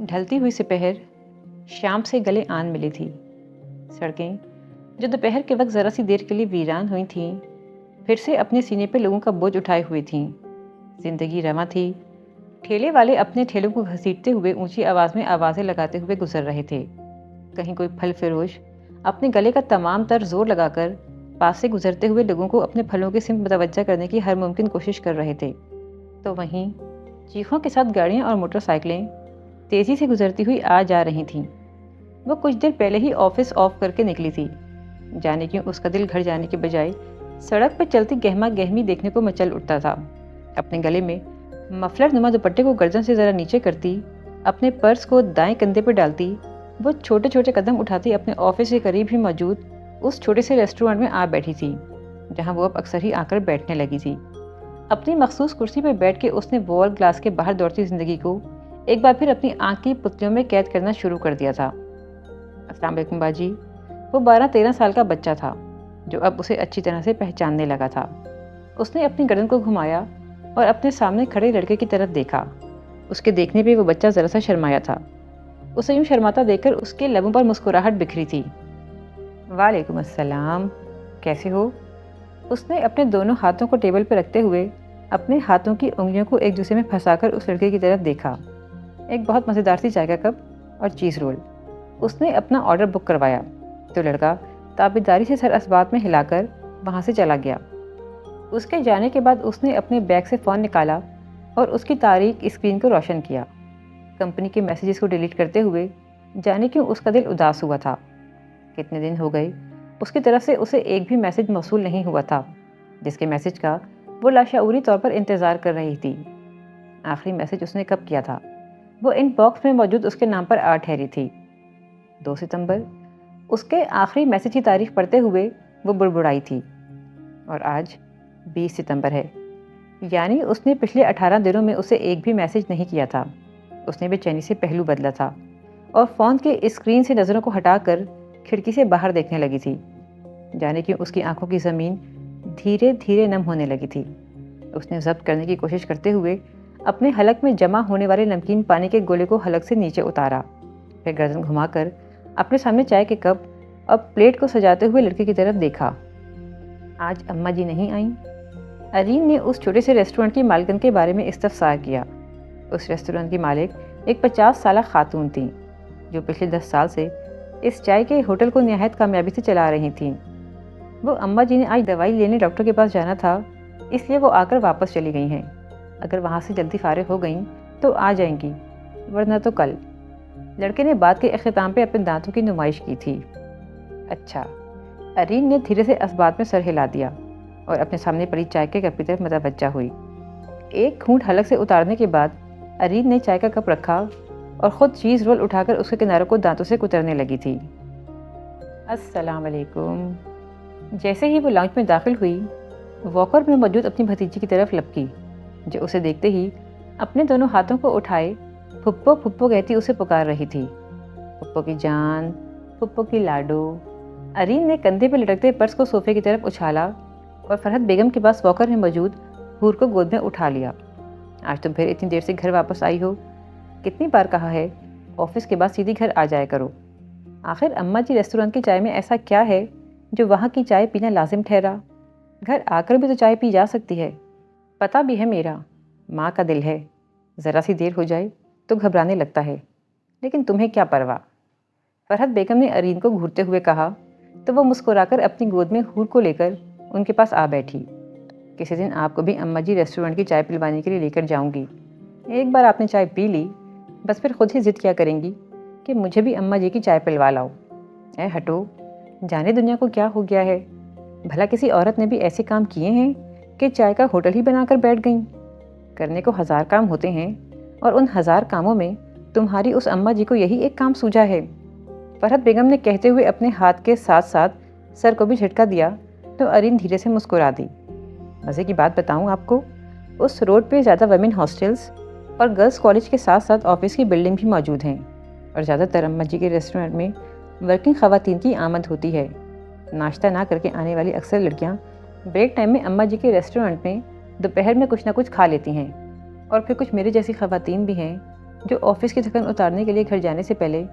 ڈھلتی ہوئی سپہر شام سے گلے آن ملی تھی۔ سڑکیں جو دوپہر کے وقت ذرا سی دیر کے لیے ویران ہوئی تھیں، پھر سے اپنے سینے پہ لوگوں کا بوجھ اٹھائے ہوئی تھیں۔ زندگی رواں تھی۔ ٹھیلے والے اپنے ٹھیلوں کو گھسیٹتے ہوئے اونچی آواز میں آوازیں لگاتے ہوئے گزر رہے تھے۔ کہیں کوئی پھل فروش اپنے گلے کا تمام تر زور لگا کر پاس سے گزرتے ہوئے لوگوں کو اپنے پھلوں کی سمت متوجہ کرنے کی ہر ممکن کوشش کر رہے تھے، تو وہیں چیخوں کے ساتھ گاڑیاں اور موٹر سائیکلیں تیزی سے گزرتی ہوئی آ جا رہی تھیں۔ وہ کچھ دیر پہلے ہی آفس آف کر کے نکلی تھی، جانے کیوں اس کا دل گھر جانے کے بجائے سڑک پہ چلتی گہما گہمی دیکھنے کو مچل اٹھتا تھا۔ اپنے گلے میں مفلر نما دوپٹے کو گردن سے ذرا نیچے کرتی، اپنے پرس کو دائیں کندھے پہ ڈالتی، وہ چھوٹے چھوٹے قدم اٹھاتی اپنے آفس کے قریب ہی موجود اس چھوٹے سے ریسٹورینٹ میں آ بیٹھی تھی، جہاں وہ اب اکثر ہی آ کر بیٹھنے لگی تھی۔ اپنی مخصوص کرسی پہ بیٹھ کے اس نے وال گلاس کے باہر دوڑتی زندگی کو ایک بار پھر اپنی آنکھ کی پتلیوں میں قید کرنا شروع کر دیا تھا۔ السلام علیکم باجی۔ وہ 12-13 سال کا بچہ تھا، جو اب اسے اچھی طرح سے پہچاننے لگا تھا۔ اس نے اپنی گردن کو گھمایا اور اپنے سامنے کھڑے لڑکے کی طرف دیکھا۔ اس کے دیکھنے پہ وہ بچہ ذرا سا شرمایا تھا۔ اسے یوں شرماتا دیکھ کر اس کے لبوں پر مسکراہٹ بکھری تھی۔ وعلیکم السلام، کیسے ہو؟ اس نے اپنے دونوں ہاتھوں کو ٹیبل پہ رکھتے ہوئے اپنے ہاتھوں کی انگلیوں کو ایک دوسرے میں پھنسا کر اس لڑکے کی طرف دیکھا۔ ایک بہت مزیدار سی چائے کا کپ اور چیز رول۔ اس نے اپنا آرڈر بک کروایا تو لڑکا تابیداری سے سر اسبات میں ہلا کر وہاں سے چلا گیا۔ اس کے جانے کے بعد اس نے اپنے بیگ سے فون نکالا اور اس کی تاریک اسکرین کو روشن کیا۔ کمپنی کے میسیجز کو ڈیلیٹ کرتے ہوئے جانے کیوں اس کا دل اداس ہوا تھا۔ کتنے دن ہو گئے اس کی طرف سے اسے ایک بھی میسیج موصول نہیں ہوا تھا، جس کے میسیج کا وہ لاشعوری طور پر انتظار کر رہی تھی۔ آخری میسیج اس نے کب کیا تھا؟ وہ ان باکس میں موجود اس کے نام پر آ ٹھہری تھی۔ 2 ستمبر۔ اس کے آخری میسیج کی تاریخ پڑھتے ہوئے وہ بڑبڑائی تھی، اور آج 20 ستمبر ہے، یعنی اس نے پچھلے 18 دنوں میں اسے ایک بھی میسیج نہیں کیا تھا۔ اس نے بے چینی سے پہلو بدلا تھا اور فون کے اسکرین سے نظروں کو ہٹا کر کھڑکی سے باہر دیکھنے لگی تھی، جانے کیوں اس کی آنکھوں کی زمین دھیرے دھیرے نم ہونے لگی تھی۔ اس نے ضبط کرنے کی کوشش کرتے ہوئے اپنے حلق میں جمع ہونے والے نمکین پانی کے گولے کو حلق سے نیچے اتارا، پھر گردن گھما کر اپنے سامنے چائے کے کپ اور پلیٹ کو سجاتے ہوئے لڑکے کی طرف دیکھا۔ آج اماں جی نہیں آئیں؟ ارین نے اس چھوٹے سے ریسٹورینٹ کی مالکن کے بارے میں استفسار کیا۔ اس ریسٹورینٹ کی مالک ایک 50 سالہ خاتون تھیں، جو پچھلے 10 سال سے اس چائے کے ہوٹل کو نہایت کامیابی سے چلا رہی تھیں۔ وہ اماں جی نے آج دوائی لینے ڈاکٹر کے پاس جانا تھا، اس لیے وہ آ کر واپس چلی گئی ہیں۔ اگر وہاں سے جلدی فارغ ہو گئیں تو آ جائیں گی، ورنہ تو کل۔ لڑکے نے بات کے اختتام پہ اپنے دانتوں کی نمائش کی تھی۔ اچھا۔ ارین نے دھیرے سے اسبات میں سر ہلا دیا اور اپنے سامنے پڑی چائے کے کپ کی طرف متوجہ ہوئی۔ ایک گھونٹ حلق سے اتارنے کے بعد ارین نے چائے کا کپ رکھا اور خود چیز رول اٹھا کر اس کے کناروں کو دانتوں سے کترنے لگی تھی۔ السلام علیکم۔ جیسے ہی وہ لاؤنج میں داخل ہوئی، واکر میں موجود اپنی بھتیجی کی طرف لپکی، جو اسے دیکھتے ہی اپنے دونوں ہاتھوں کو اٹھائے پھپھو پھپھو کہتی اسے پکار رہی تھی۔ پھپھو کی جان، پھپھو کی لاڈو۔ ارین نے کندھے پہ لٹکتے پرس کو صوفے کی طرف اچھالا اور فرحت بیگم کے پاس واکر میں موجود حور کو گود میں اٹھا لیا۔ آج تم پھر اتنی دیر سے گھر واپس آئی ہو؟ کتنی بار کہا ہے آفس کے بعد سیدھی گھر آ جایا کرو۔ آخر اماں جی ریسٹورینٹ کی چائے میں ایسا کیا ہے جو وہاں کی چائے پینا لازم ٹھہرا؟ گھر آ کر بھی تو چائے پی جا سکتی ہے۔ پتہ بھی ہے میرا، ماں کا دل ہے، ذرا سی دیر ہو جائے تو گھبرانے لگتا ہے، لیکن تمہیں کیا پرواہ؟ فرحت بیگم نے ارین کو گھورتے ہوئے کہا تو وہ مسکرا کر اپنی گود میں حور کو لے کر ان کے پاس آ بیٹھی۔ کسی دن آپ کو بھی اماں جی ریسٹورینٹ کی چائے پلوانے کے لیے لے کر جاؤں گی۔ ایک بار آپ نے چائے پی لی، بس پھر خود ہی ضد کیا کریں گی کہ مجھے بھی اماں جی کی چائے پلوا لاؤ۔ اے ہٹو، جانے دنیا کو کیا ہو گیا ہے؟ بھلا کسی عورت نے بھی ایسے کام کیے ہیں کہ چائے کا ہوٹل ہی بنا کر بیٹھ گئیں؟ کرنے کو 1000 کام ہوتے ہیں، اور ان 1000 کاموں میں تمہاری اس اماں جی کو یہی ایک کام سوجا ہے۔ فرحت بیگم نے کہتے ہوئے اپنے ہاتھ کے ساتھ ساتھ سر کو بھی جھٹکا دیا تو ارین دھیرے سے مسکرا دی۔ مزے کی بات بتاؤں آپ کو، اس روڈ پہ زیادہ ویمن ہاسٹلز اور گرلز کالج کے ساتھ ساتھ آفس کی بلڈنگ بھی موجود ہیں، اور زیادہ تر اماں جی کے ریسٹورینٹ میں ورکنگ خواتین کی آمد ہوتی ہے۔ ناشتہ نہ کر کے آنے والی اکثر لڑکیاں بریک ٹائم میں اماں جی کے ریسٹورینٹ میں دوپہر میں کچھ نہ کچھ کھا لیتی ہیں، اور پھر کچھ میرے جیسی خواتین بھی ہیں جو آفس کی تھکن اتارنے کے لیے گھر جانے سے پہلے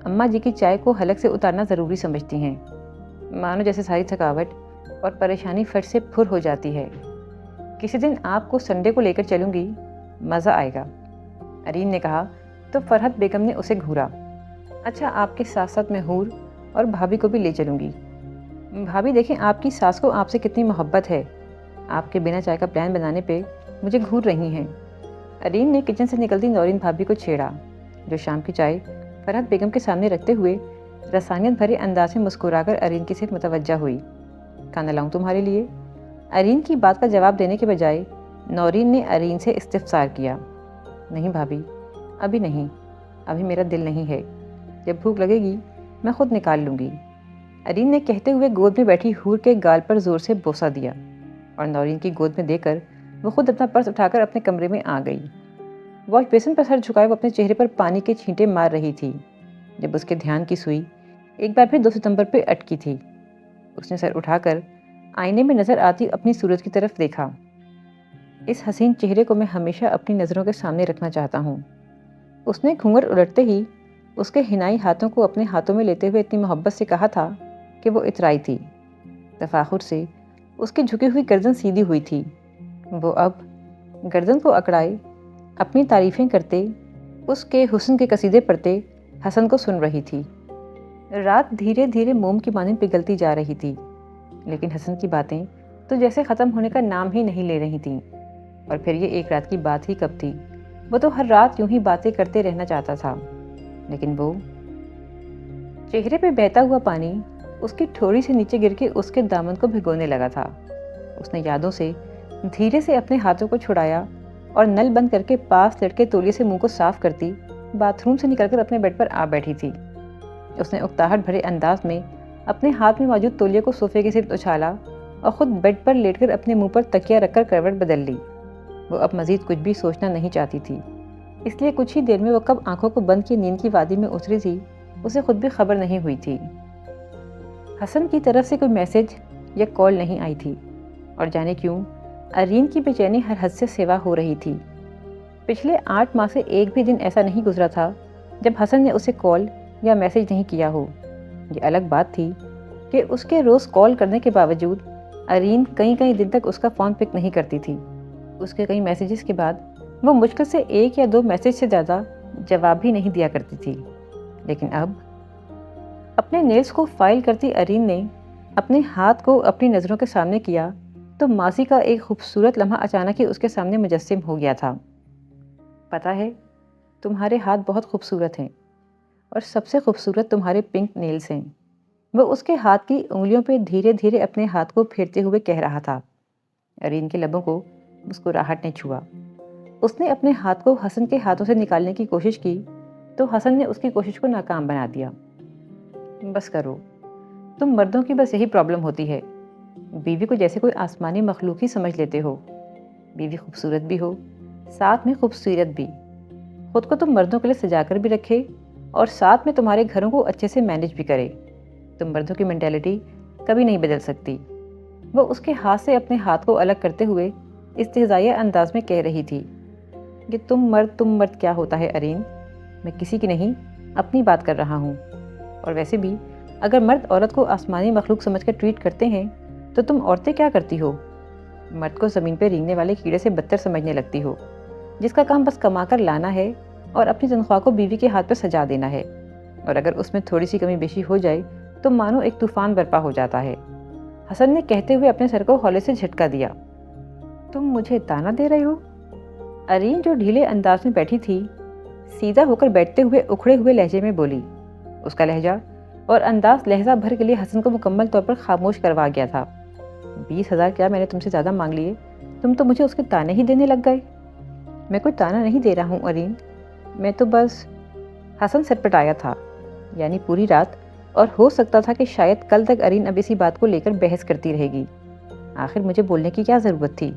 اماں جی کی چائے کو حلق سے اتارنا ضروری سمجھتی ہیں، مانو جیسے ساری تھکاوٹ اور پریشانی فٹ سے پھر ہو جاتی ہے۔ کسی دن آپ کو سنڈے کو لے کر چلوں گی، مزہ آئے گا، ارین نے کہا تو فرحت بیگم نے اسے گھورا۔ اچھا، آپ کے ساتھ ساتھ میں حور اور بھابھی کو بھی لے چلوں گی۔ بھابھی دیکھیں آپ کی ساس کو آپ سے کتنی محبت ہے، آپ کے بنا چائے کا پلان بنانے پہ مجھے گھور رہی ہیں۔ ارین نے کچن سے نکلتی نورین بھابھی کو چھیڑا، جو شام کی چائے فرحت بیگم کے سامنے رکھتے ہوئے رسانیت بھرے انداز میں مسکرا کر ارین کی طرف متوجہ ہوئی۔ کھانا لاؤں تمہارے لیے؟ ارین کی بات کا جواب دینے کے بجائے نورین نے ارین سے استفسار کیا۔ نہیں بھابھی، ابھی نہیں، ابھی میرا دل نہیں ہے، جب بھوک لگے گی میں خود نکال لوں گی، ارین نے کہتے ہوئے گود میں بیٹھی حور کے گال پر زور سے بوسہ دیا اور نورین کی گود میں دے کر وہ خود اپنا پرس اٹھا کر اپنے کمرے میں آ گئی۔ واش بیسن پر سر جھکائے وہ اپنے چہرے پر پانی کے چھینٹے مار رہی تھی جب اس کے دھیان کی سوئی ایک بار پھر 2 ستمبر پہ اٹکی تھی۔ اس نے سر اٹھا کر آئینے میں نظر آتی اپنی صورت کی طرف دیکھا۔ اس حسین چہرے کو میں ہمیشہ اپنی نظروں کے سامنے رکھنا چاہتا ہوں۔ اس نے گھونگھٹ الٹتے ہی اس کے حنائی ہاتھوں کو اپنے ہاتھوں میں لیتے ہوئے اتنی محبت سے کہا تھا کہ وہ اترائی تھی۔ تفاخر سے اس کی جھکی ہوئی گردن سیدھی ہوئی تھی۔ وہ اب گردن کو اکڑائے اپنی تعریفیں کرتے، اس کے حسن کے قصیدے پڑھتے حسن کو سن رہی تھی۔ رات دھیرے دھیرے موم کی مانند پگھلتی جا رہی تھی، لیکن حسن کی باتیں تو جیسے ختم ہونے کا نام ہی نہیں لے رہی تھیں۔ اور پھر یہ ایک رات کی بات ہی کب تھی، وہ تو ہر رات یوں ہی باتیں کرتے رہنا چاہتا تھا، لیکن وہ چہرے پہ بہتا ہوا پانی اس کی ٹھوڑی سے نیچے گر کے اس کے دامن کو بھگونے لگا تھا۔ اس نے یادوں سے دھیرے سے اپنے ہاتھوں کو چھڑایا اور نل بند کر کے پاس لٹکے تولیے سے منہ کو صاف کرتی باتھ روم سے نکل کر اپنے بیڈ پر آ بیٹھی تھی۔ اس نے اکتاہٹ بھرے انداز میں اپنے ہاتھ میں موجود تولیے کو صوفے کی سمت اچھالا اور خود بیڈ پر لیٹ کر اپنے منہ پر تکیہ رکھ کر کروٹ بدل لی۔ وہ اب مزید کچھ بھی سوچنا نہیں چاہتی تھی، اس لیے کچھ ہی دیر میں وہ کب آنکھوں کو بند کی نیند کی وادی میں اتری تھی اسے خود بھی خبر نہیں ہوئی تھی۔ حسن کی طرف سے کوئی میسج یا کال نہیں آئی تھی، اور جانے کیوں ارین کی بے چینی ہر حد سے سوا ہو رہی تھی۔ پچھلے 8 ماہ سے ایک بھی دن ایسا نہیں گزرا تھا جب حسن نے اسے کال یا میسج نہیں کیا ہو۔ یہ الگ بات تھی کہ اس کے روز کال کرنے کے باوجود ارین کئی دن تک اس کا فون پک نہیں کرتی تھی۔ اس کے کئی میسیجز کے بعد وہ مشکل سے 1 یا 2 میسیج سے زیادہ جواب بھی نہیں دیا کرتی تھی، لیکن اب اپنے نیلز کو فائل کرتی ارین نے اپنے ہاتھ کو اپنی نظروں کے سامنے کیا تو ماضی کا ایک خوبصورت لمحہ اچانک ہی اس کے سامنے مجسم ہو گیا تھا۔ پتہ ہے تمہارے ہاتھ بہت خوبصورت ہیں، اور سب سے خوبصورت تمہارے پنک نیلز ہیں، وہ اس کے ہاتھ کی انگلیوں پہ دھیرے دھیرے اپنے ہاتھ کو پھیرتے ہوئے کہہ رہا تھا۔ ارین کے لبوں کو مسکراہٹ نے چھوا۔ اس نے اپنے ہاتھ کو حسن کے ہاتھوں سے نکالنے کی کوشش کی تو حسن نے اس کی کوشش کو ناکام بنا دیا۔ بس کرو، تم مردوں کی بس یہی پرابلم ہوتی ہے، بیوی کو جیسے کوئی آسمانی مخلوق ہی سمجھ لیتے ہو۔ بیوی خوبصورت بھی ہو، ساتھ میں خوبصورت بھی، خود کو تم مردوں کے لیے سجا کر بھی رکھے اور ساتھ میں تمہارے گھروں کو اچھے سے مینج بھی کرے۔ تم مردوں کی مینٹیلٹی کبھی نہیں بدل سکتی۔ وہ اس کے ہاتھ سے اپنے ہاتھ کو الگ کرتے ہوئے استہزائیہ انداز میں کہہ رہی تھی کہ تم مرد کیا ہوتا ہے ارین، میں کسی کی نہیں اپنی بات کر رہا ہوں۔ اور ویسے بھی اگر مرد عورت کو آسمانی مخلوق سمجھ کر ٹریٹ کرتے ہیں تو تم عورتیں کیا کرتی ہو؟ مرد کو زمین پہ رینگنے والے کیڑے سے بدتر سمجھنے لگتی ہو، جس کا کام بس کما کر لانا ہے اور اپنی تنخواہ کو بیوی کے ہاتھ پہ سجا دینا ہے، اور اگر اس میں تھوڑی سی کمی بیشی ہو جائے تو مانو ایک طوفان برپا ہو جاتا ہے۔ حسن نے کہتے ہوئے اپنے سر کو ہولے سے جھٹکا دیا۔ تم مجھے تانا دے رہے ہو؟ ارین جو ڈھیلے انداز میں بیٹھی تھی سیدھا ہو کر بیٹھتے ہوئے اکھڑے ہوئے لہجے میں بولی۔ اس کا لہجہ اور انداز لہجہ بھر کے لیے حسن کو مکمل طور پر خاموش کروا گیا تھا۔ 20,000 کیا میں نے تم سے زیادہ مانگ لیے؟ تم تو مجھے اس کے تانے ہی دینے لگ گئے۔ میں کوئی تانا نہیں دے رہا ہوں ارین، میں تو بس… حسن سٹپٹایا تھا، یعنی پوری رات، اور ہو سکتا تھا کہ شاید کل تک ارین اب اسی بات کو لے کر بحث کرتی رہے گی۔ آخر مجھے بولنے کی کیا ضرورت تھی؟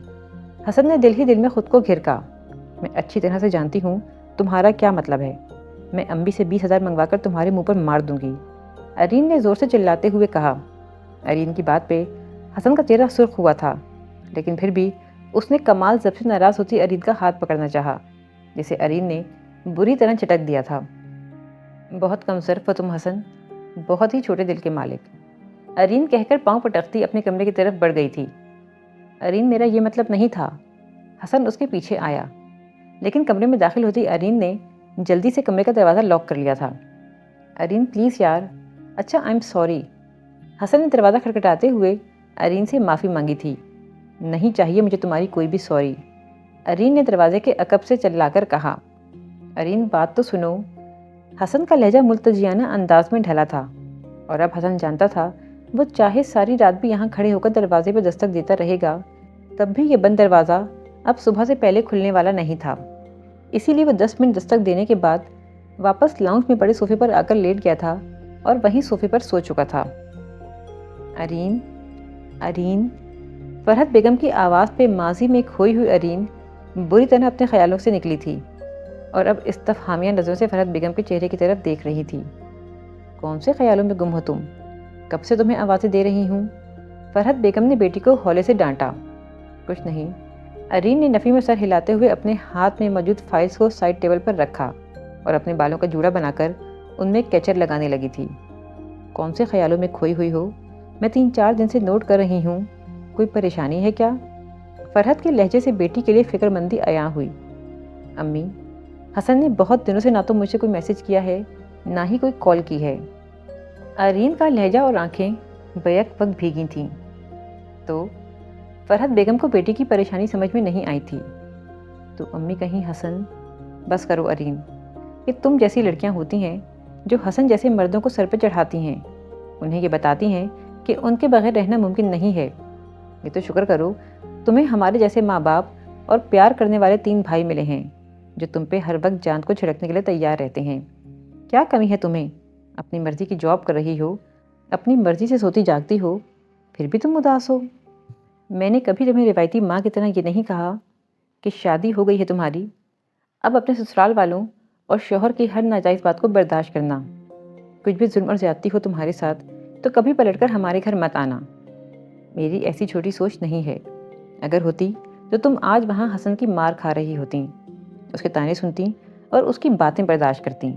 حسن نے دل ہی دل میں خود کو گھرکا۔ میں اچھی طرح سے جانتی ہوں تمہارا کیا مطلب ہے، میں امبی سے 20,000 منگوا کر تمہارے منہ پر مار دوں گی، ارین نے زور سے چلاتے ہوئے کہا۔ ارین کی بات پہ حسن کا چہرہ سرخ ہوا تھا، لیکن پھر بھی اس نے کمال ضبط سے ناراض ہوتی ارین کا ہاتھ پکڑنا چاہا، جسے ارین نے بری طرح چٹک دیا تھا۔ بہت کم صرف ہو تم حسن، بہت ہی چھوٹے دل کے مالک، ارین کہہ کر پاؤں پٹکتی اپنے کمرے کی طرف بڑھ گئی تھی۔ ارین میرا یہ مطلب نہیں تھا۔ حسن اس کے پیچھے آیا، لیکن کمرے میں داخل ہوتی ارین نے جلدی سے کمرے کا دروازہ لاک کر لیا تھا۔ ارین پلیز یار، اچھا آئی ایم سوری۔ حسن نے دروازہ کھٹکھٹاتے ہوئے ارین سے معافی مانگی تھی۔ نہیں چاہیے مجھے تمہاری کوئی بھی سوری، ارین نے دروازے کے عقب سے چلا کر کہا۔ ارین بات تو سنو۔ حسن کا لہجہ ملتجیانہ انداز میں ڈھلا تھا، اور اب حسن جانتا تھا وہ چاہے ساری رات بھی یہاں کھڑے ہو کر دروازے پہ دستک دیتا رہے گا، تب بھی یہ بند دروازہ اب صبح سے پہلے کھلنے والا نہیں تھا۔ اسی لیے وہ 10 منٹ دستک دینے کے بعد واپس لاؤنج میں پڑے صوفے پر آ کر لیٹ گیا تھا اور وہیں صوفے پر سو چکا تھا۔ ارین، ارین، فرحت بیگم کی آواز پہ ماضی میں کھوئی ہوئی ارین بری طرح اپنے خیالوں سے نکلی تھی، اور اب استفہامیہ نظروں سے فرحت بیگم کے چہرے کی طرف دیکھ رہی تھی۔ کون سے خیالوں میں گم ہو تم؟ کب سے تمہیں آوازیں دے رہی ہوں؟ فرحت بیگم نے بیٹی کو ہولے سے ڈانٹا۔ کچھ نہیں، ارین نے نفی میں سر ہلاتے ہوئے اپنے ہاتھ میں موجود فائلز کو سائڈ ٹیبل پر رکھا اور اپنے بالوں کا جوڑا بنا کر ان میں کیچر لگانے لگی تھی۔ کون سے خیالوں میں کھوئی ہوئی ہو؟ میں 3-4 دن سے نوٹ کر رہی ہوں، کوئی پریشانی ہے کیا؟ فرحت کے لہجے سے بیٹی کے لیے فکر مندی عیاں ہوئی۔ امی، حسن نے بہت دنوں سے نہ تو مجھ سے کوئی میسج کیا ہے، نہ ہی کوئی کال کی ہے۔ ارین کا لہجہ اور آنکھیں بیک وقت بھیگی تھیں۔ تو فرحت بیگم کو بیٹی کی پریشانی سمجھ میں نہیں آئی تھی۔ تو امی کہیں حسن… بس کرو ارین، کہ تم جیسی لڑکیاں ہوتی ہیں جو حسن جیسے مردوں کو سر پہ چڑھاتی ہیں، انہیں یہ بتاتی ہیں کہ ان کے بغیر رہنا ممکن نہیں ہے۔ یہ تو شکر کرو تمہیں ہمارے جیسے ماں باپ اور پیار کرنے والے 3 بھائی ملے ہیں جو تم پہ ہر وقت جان کو چھڑکنے کے لیے تیار رہتے ہیں۔ کیا کمی ہے تمہیں؟ اپنی مرضی کی جاب کر رہی ہو، اپنی مرضی سے سوتی جاگتی ہو، پھر بھی تم اداس ہو۔ میں نے کبھی تمہیں روایتی ماں کی طرح یہ نہیں کہا کہ شادی ہو گئی ہے تمہاری، اب اپنے سسرال والوں اور شوہر کی ہر ناجائز بات کو برداشت کرنا۔ کچھ بھی ظلم اور زیادتی ہو تمہارے ساتھ تو کبھی پلٹ کر ہمارے گھر مت آنا۔ میری ایسی چھوٹی سوچ نہیں ہے، اگر ہوتی تو تم آج وہاں حسن کی مار کھا رہی ہوتی، اس کے طعنے سنتی اور اس کی باتیں برداشت کرتی۔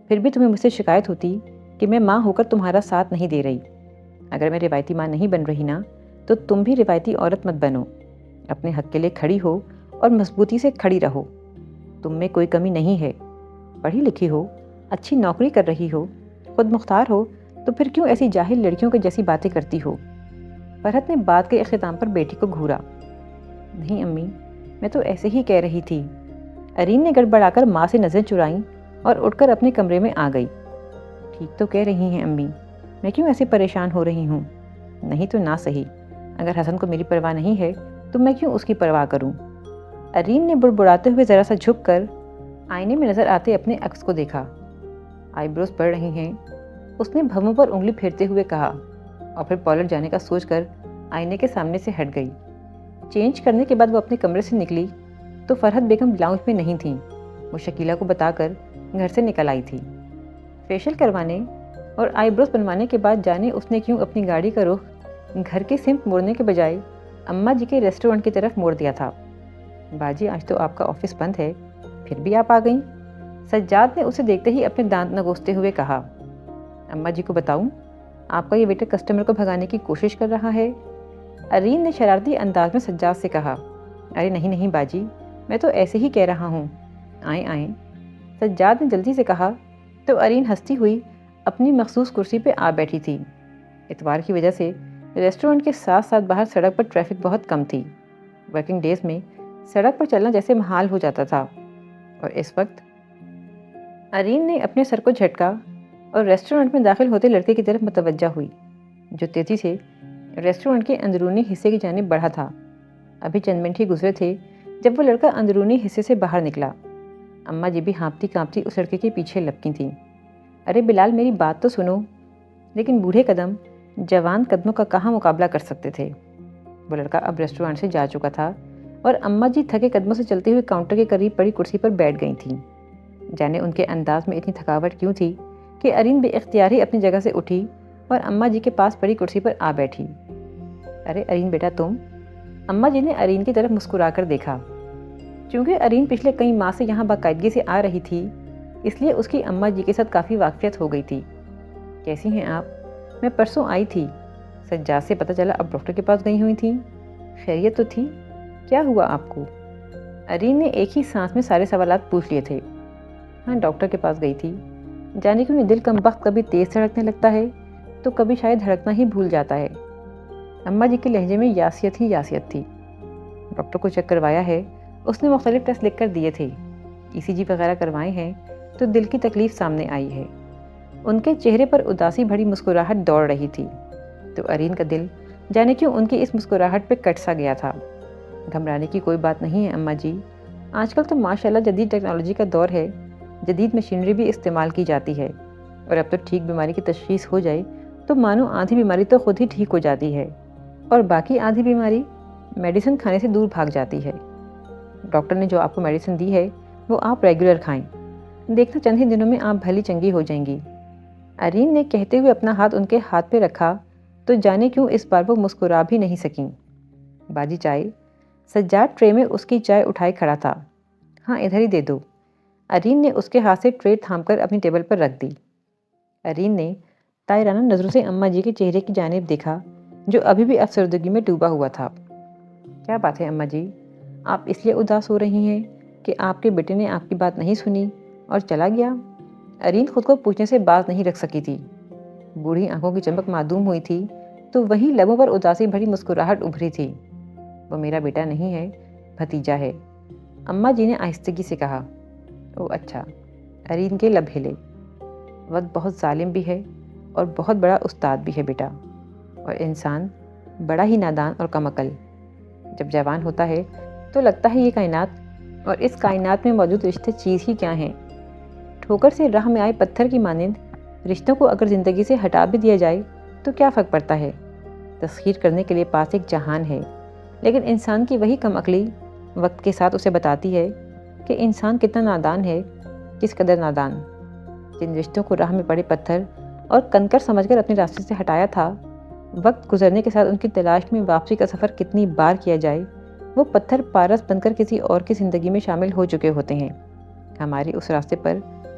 پھر بھی تمہیں مجھ سے شکایت ہوتی کہ میں ماں ہو کر تمہارا ساتھ نہیں دے رہی۔ اگر میں روایتی ماں نہیں بن رہی نا، تو تم بھی روایتی عورت مت بنو۔ اپنے حق کے لیے کھڑی ہو اور مضبوطی سے کھڑی رہو۔ تم میں کوئی کمی نہیں ہے، پڑھی لکھی ہو، اچھی نوکری کر رہی ہو، خود مختار ہو، تو پھر کیوں ایسی جاہل لڑکیوں کے جیسی باتیں کرتی ہو؟ فرحت نے بات کے اختتام پر بیٹی کو گھورا۔ نہیں امی، میں تو ایسے ہی کہہ رہی تھی۔ ارین نے گڑبڑا کر ماں سے نظریں چرائیں اور اٹھ کر اپنے کمرے میں آ گئی۔ ٹھیک تو کہہ رہی ہیں امی، میں کیوں ایسے پریشان ہو رہی ہوں؟ نہیں تو نہ صحیح، اگر حسن کو میری پرواہ نہیں ہے تو میں کیوں اس کی پرواہ کروں؟ ارین نے بڑبڑاتے ہوئے ذرا سا جھک کر آئینے میں نظر آتے اپنے عکس کو دیکھا۔ آئی بروز بڑھ رہی ہیں، اس نے بھووں پر انگلی پھیرتے ہوئے کہا، اور پھر پارلر جانے کا سوچ کر آئینے کے سامنے سے ہٹ گئی۔ چینج کرنے کے بعد وہ اپنے کمرے سے نکلی تو فرحت بیگم لاؤنج میں نہیں تھیں، وہ شکیلہ کو بتا کر گھر سے نکل آئی تھی۔ فیشل کروانے اور آئی بروز بنوانے کے بعد جانے اس نے کیوں اپنی گاڑی کا رخ گھر کی سمت موڑنے کے بجائے اماں جی کے ریسٹورنٹ کی طرف موڑ دیا تھا۔ باجی آج تو آپ کا آفس بند ہے، پھر بھی آپ آ گئیں؟ سجاد نے اسے دیکھتے ہی اپنے دانت نگوستے ہوئے کہا۔ اماں جی کو بتاؤں، آپ کا یہ ویٹر کسٹمر کو بھگانے کی کوشش کر رہا ہے؟ ارین نے شرارتی انداز میں سجاد سے کہا۔ ارے نہیں نہیں باجی، میں تو ایسے ہی کہہ رہا ہوں، آئیں آئیں، سجاد نے جلدی سے کہا تو ارین ہنستی ہوئی اپنی مخصوص کرسی پہ آ بیٹھی تھی۔ اتوار کی وجہ سے ریسٹورنٹ کے ساتھ ساتھ باہر سڑک پر ٹریفک بہت کم تھی۔ ورکنگ ڈیز میں سڑک پر چلنا جیسے محال ہو جاتا تھا، اور اس وقت ارین نے اپنے سر کو جھٹکا اور ریسٹورنٹ میں داخل ہوتے لڑکے کی طرف متوجہ ہوئی، جو تیزی سے ریسٹورنٹ کے اندرونی حصے کی جانب بڑھا تھا۔ ابھی چند منٹ ہی گزرے تھے جب وہ لڑکا اندرونی حصے سے باہر نکلا۔ اماں جی بھی ہانپتی کانپتی اس لڑکے کے پیچھے لپکی تھیں۔ ارے بلال، میری بات تو سنو۔ لیکن بوڑھے قدم جوان قدموں کا کہاں مقابلہ کر سکتے تھے؟ وہ لڑکا اب ریسٹورنٹ سے جا چکا تھا اور اماں جی تھکے قدموں سے چلتے ہوئے کاؤنٹر کے قریب پڑی کرسی پر بیٹھ گئی تھیں۔ جانے ان کے انداز میں اتنی تھکاوٹ کیوں تھی کہ ارین بے اختیار ہی اپنی جگہ سے اٹھی اور اماں جی کے پاس پڑی کرسی پر آ بیٹھی۔ ارے ارین بیٹا تم؟ اماں جی نے ارین کی طرف مسکرا کر دیکھا۔ چونکہ ارین پچھلے کئی ماہ سے یہاں باقاعدگی سے آ رہی تھی، اس لیے اس کی اماں جی کے ساتھ کافی واقفیت ہو گئی تھی۔ کیسی ہیں آپ؟ میں پرسوں آئی تھی، سجاد سے پتہ چلا اب ڈاکٹر کے پاس گئی ہوئی تھیں۔ خیریت تو تھی؟ کیا ہوا آپ کو؟ ارین نے ایک ہی سانس میں سارے سوالات پوچھ لیے تھے۔ ہاں ڈاکٹر کے پاس گئی تھی، جانے کیوں دل کم وقت کبھی تیز دھڑکنے لگتا ہے تو کبھی شاید دھڑکنا ہی بھول جاتا ہے۔ اماں جی کے لہجے میں یاسیت ہی یاسیت تھی۔ ڈاکٹر کو چیک کروایا ہے، اس نے مختلف ٹیسٹ لکھ کر دیے تھے، ECG وغیرہ کروائے ہیں تو دل کی تکلیف سامنے آئی ہے۔ ان کے چہرے پر اداسی بھری مسکراہٹ دوڑ رہی تھی، تو ارین کا دل جانے کیوں ان کی اس مسکراہٹ پہ کٹ سا گیا تھا۔ گھبرانے کی کوئی بات نہیں ہے اماں جی، آج کل تو ماشاءاللہ جدید ٹیکنالوجی کا دور ہے، جدید مشینری بھی استعمال کی جاتی ہے، اور اب تو ٹھیک بیماری کی تشخیص ہو جائے تو مانو آدھی بیماری تو خود ہی ٹھیک ہو جاتی ہے، اور باقی آدھی بیماری میڈیسن کھانے سے دور بھاگ جاتی ہے۔ ڈاکٹر نے جو آپ کو میڈیسن دی ہے وہ آپ ریگولر کھائیں، دیکھنا چند ہی دنوں میں آپ بھلی چنگی ہو جائیں گی۔ ارین نے کہتے ہوئے اپنا ہاتھ ان کے ہاتھ پہ رکھا تو جانے کیوں اس بار وہ مسکرا بھی نہیں سکیں۔ باجی چائے؟ سجاد ٹرے میں اس کی چائے اٹھائے کھڑا تھا۔ ہاں ادھر ہی دے دو۔ ارین نے اس کے ہاتھ سے ٹرے تھام کر اپنی ٹیبل پر رکھ دی۔ ارین نے طائرانہ نظروں سے اماں جی کے چہرے کی جانب دیکھا جو ابھی بھی افسردگی میں ڈوبا ہوا تھا۔ کیا بات ہے اماں جی، آپ اس لیے اداس ہو رہی ہیں کہ آپ کے بیٹے نے آپ کی بات نہیں سنی اور چلا گیا؟ ارین خود کو پوچھنے سے باز نہیں رکھ سکی تھی۔ بوڑھی آنکھوں کی چمک معدوم ہوئی تھی تو وہیں لبوں پر اداسی بھری مسکراہٹ ابھری تھی۔ وہ میرا بیٹا نہیں ہے، بھتیجا ہے، اماں جی نے آہستگی سے کہا۔ او اچھا۔ ارین کے لب ہلے۔ وقت بہت ظالم بھی ہے اور بہت بڑا استاد بھی ہے بیٹا، اور انسان بڑا ہی نادان اور کم عقل۔ جب جوان ہوتا ہے تو لگتا ہے یہ کائنات اور اس کائنات میں موجود رشتے چیز ہی کیا ہیں۔ ٹھوکر سے راہ میں آئے پتھر کی مانند رشتوں کو اگر زندگی سے ہٹا بھی دیا جائے تو کیا فرق پڑتا ہے؟ تسخیر کرنے کے لیے پاس ایک جہان ہے، لیکن انسان کی وہی کم عقلی وقت کے ساتھ اسے بتاتی ہے کہ انسان کتنا نادان ہے، کس قدر نادان۔ جن رشتوں کو راہ میں پڑے پتھر اور کنکر سمجھ کر اپنے راستے سے ہٹایا تھا، وقت گزرنے کے ساتھ ان کی تلاش میں واپسی کا سفر کتنی بار کیا جائے، وہ پتھر پارس بن کر کسی اور کی زندگی میں شامل ہو چکے ہوتے ہیں۔ ہماری اس راستے پر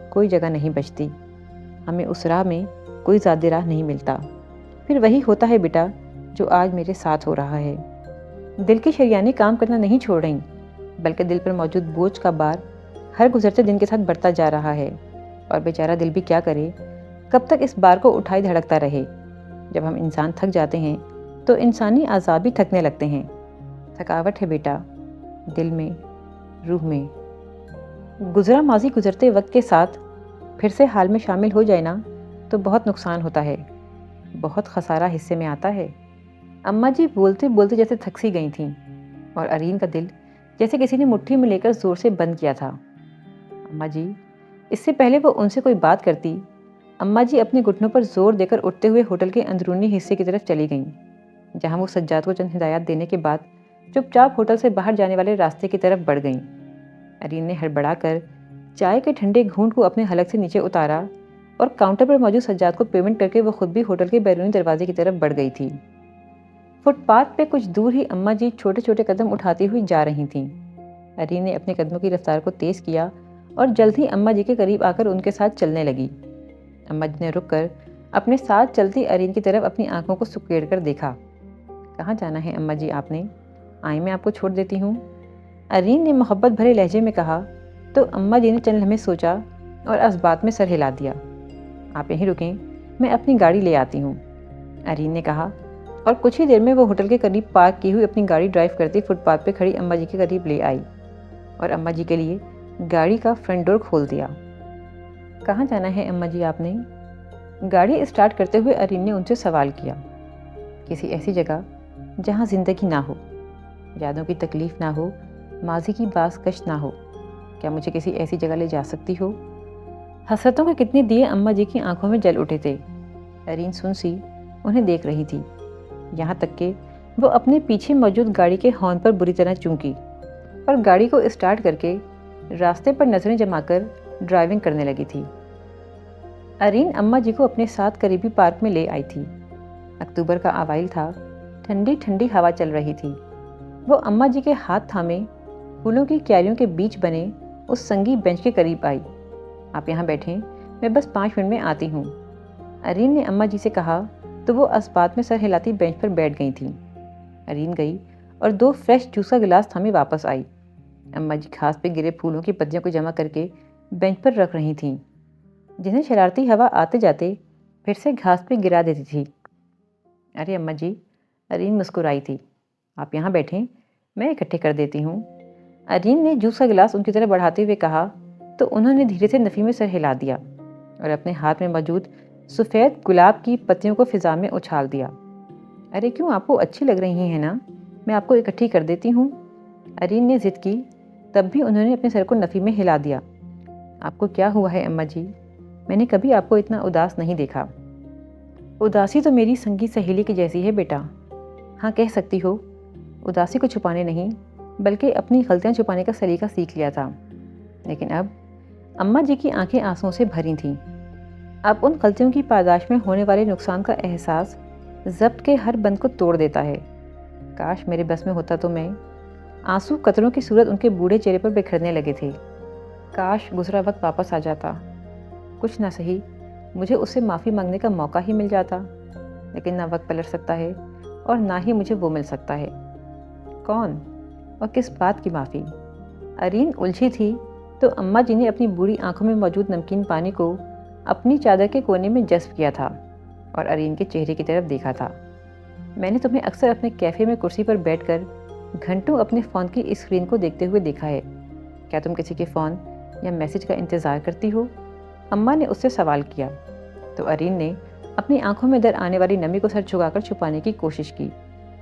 کوئی جگہ نہیں بچتی، ہمیں اس راہ میں کوئی ذاتی راہ نہیں ملتا۔ پھر وہی ہوتا ہے بیٹا جو آج میرے ساتھ ہو رہا ہے۔ دل کی شریانیں کام کرنا نہیں چھوڑ رہی، بلکہ دل پر موجود بوجھ کا بار ہر گزرتے دن کے ساتھ بڑھتا جا رہا ہے، اور بیچارہ دل بھی کیا کرے، کب تک اس بار کو اٹھائے دھڑکتا رہے۔ جب ہم انسان تھک جاتے ہیں تو انسانی اعضاء بھی تھکنے لگتے ہیں۔ تھکاوٹ ہے بیٹا، دل میں، روح میں۔ گزرا ماضی گزرتے وقت کے ساتھ پھر سے حال میں شامل ہو جائے نا تو بہت نقصان ہوتا ہے، بہت خسارہ حصے میں آتا ہے۔ اماں جی بولتے بولتے جیسے تھک سی گئی تھیں، اور ارین کا دل جیسے کسی نے مٹھی میں لے کر زور سے بند کیا تھا۔ اماں جی، اس سے پہلے وہ ان سے کوئی بات کرتی، اماں جی اپنے گھٹنوں پر زور دے کر اٹھتے ہوئے ہوٹل کے اندرونی حصے کی طرف چلی گئیں، جہاں وہ سجاد کو چند ہدایات دینے کے بعد چپ چاپ ہوٹل سے باہر جانے والے راستے کی طرف بڑھ گئیں۔ ارین نے ہڑبڑا کر چائے کے ٹھنڈے گھونٹ کو اپنے حلق سے نیچے اتارا اور کاؤنٹر پر موجود سجاد کو پیمنٹ کر کے وہ خود بھی ہوٹل کے بیرونی دروازے کی طرف بڑھ گئی تھی۔ فٹ پاتھ پہ کچھ دور ہی اماں جی چھوٹے چھوٹے قدم اٹھاتی ہوئی جا رہی تھیں۔ ارین نے اپنے قدموں کی رفتار کو تیز کیا اور جلد ہی اماں جی کے قریب آ کر ان کے ساتھ چلنے لگی۔ اماں جی نے رک کر اپنے ساتھ چلتی ارین کی طرف اپنی آنکھوں کو سکیڑ کر دیکھا۔ کہاں جانا ہے اماں جی آپ نے؟ آئیں میں آپ کو چھوڑ دیتی ہوں، ارین نے محبت بھرے لہجے میں کہا، تو اماں جی نے چند لمحے سوچا اور اسبات میں سر ہلا دیا۔ آپ یہیں رکیں، میں اپنی گاڑی لے آتی ہوں، ارین نے کہا، اور کچھ ہی دیر میں وہ ہوٹل کے قریب پارک کی ہوئی اپنی گاڑی ڈرائیو کرتی فٹ پاتھ پہ کھڑی اماں جی کے قریب لے آئی اور اماں جی کے لیے گاڑی کا فرنٹ ڈور کھول دیا۔ کہاں جانا ہے اماں جی آپ نے؟ گاڑی اسٹارٹ کرتے ہوئے ارین نے ان سے سوال کیا۔ کسی ایسی جگہ جہاں زندگی نہ ہو، یادوں کی تکلیف نہ ہو، ماضی کی باز کش نہ ہو، کیا مجھے کسی ایسی جگہ لے جا سکتی ہو؟ حسرتوں کے کتنے دیے اماں جی کی آنکھوں میں جل اٹھے تھے۔ ارین سن سی انہیں دیکھ رہی تھی، یہاں تک کہ وہ اپنے پیچھے موجود گاڑی کے ہارن پر بری طرح چونکی اور گاڑی کو اسٹارٹ کر کے راستے پر نظریں جما کر ڈرائیونگ کرنے لگی تھی۔ ارین اماں جی کو اپنے ساتھ قریبی پارک میں لے آئی تھی۔ اکتوبر کا اوائل تھا، ٹھنڈی ٹھنڈی ہوا چل رہی تھی۔ وہ اماں جی کے ہاتھ تھامے پھولوں کی کیاریوں کے بیچ بنے اس سنگی بینچ کے قریب آئی۔ آپ یہاں بیٹھیں، میں بس 5 منٹ میں آتی ہوں، ارین نے اماں جی سے کہا تو وہ اسبات میں سر ہلاتی بینچ پر بیٹھ گئی تھیں۔ ارین گئی اور 2 فریش جوس کا گلاس تھامے واپس آئی۔ اماں جی گھاس پہ گرے پھولوں کی پتیوں کو جمع کر کے بینچ پر رکھ رہی تھیں، جنہیں شرارتی ہوا آتے جاتے پھر سے گھاس پہ گرا دیتی تھی۔ ارے اماں جی، ارین مسکرائی تھی، آپ یہاں بیٹھیں، میں اکٹھے کر دیتی ہوں، ارین نے جوس کا گلاس ان کی طرف بڑھاتے ہوئے کہا تو انہوں نے دھیرے سے نفی میں سر ہلا دیا اور اپنے ہاتھ میں موجود سفید گلاب کی پتیوں کو فضا میں اچھال دیا۔ ارے کیوں، آپ کو اچھی لگ رہی ہیں نا، میں آپ کو اکٹھی کر دیتی ہوں، ارین نے ضد کی۔ تب بھی انہوں نے اپنے سر کو نفی میں ہلا دیا۔ آپ کو کیا ہوا ہے اماں جی، میں نے کبھی آپ کو اتنا اداس نہیں دیکھا۔ اداسی تو میری سنگی سہیلی کی جیسی ہے بیٹا، ہاں کہہ سکتی ہو، اداسی کو چھپانے نہیں بلکہ اپنی غلطیاں چھپانے کا سلیقہ سیکھ لیا تھا۔ لیکن اب اماں جی کی آنکھیں آنسوؤں سے بھری تھیں۔ اب ان غلطیوں کی پاداش میں ہونے والے نقصان کا احساس ضبط کے ہر بند کو توڑ دیتا ہے۔ کاش میرے بس میں ہوتا تو میں، آنسو قطروں کی صورت ان کے بوڑھے چہرے پر بکھرنے لگے تھے، کاش گزرا وقت واپس آ جاتا، کچھ نہ صحیح مجھے اس سے معافی مانگنے کا موقع ہی مل جاتا، لیکن نہ وقت پلٹ سکتا ہے اور نہ ہی مجھے وہ مل سکتا ہے۔ کون اور کس بات کی معافی؟ ارین الجھی تھی تو اماں جی نے اپنی بوڑھی آنکھوں میں موجود نمکین پانی کو اپنی چادر کے کونے میں جذب کیا تھا اور ارین کے چہرے کی طرف دیکھا تھا۔ میں نے تمہیں اکثر اپنے کیفے میں کرسی پر بیٹھ کر گھنٹوں اپنے فون کی اسکرین کو دیکھتے ہوئے دیکھا ہے، کیا تم کسی کے فون یا میسج کا انتظار کرتی ہو؟ اماں نے اس سے سوال کیا تو ارین نے اپنی آنکھوں میں در آنے والی نمی کو سر جھکا کر چھپانے کی کوشش کی،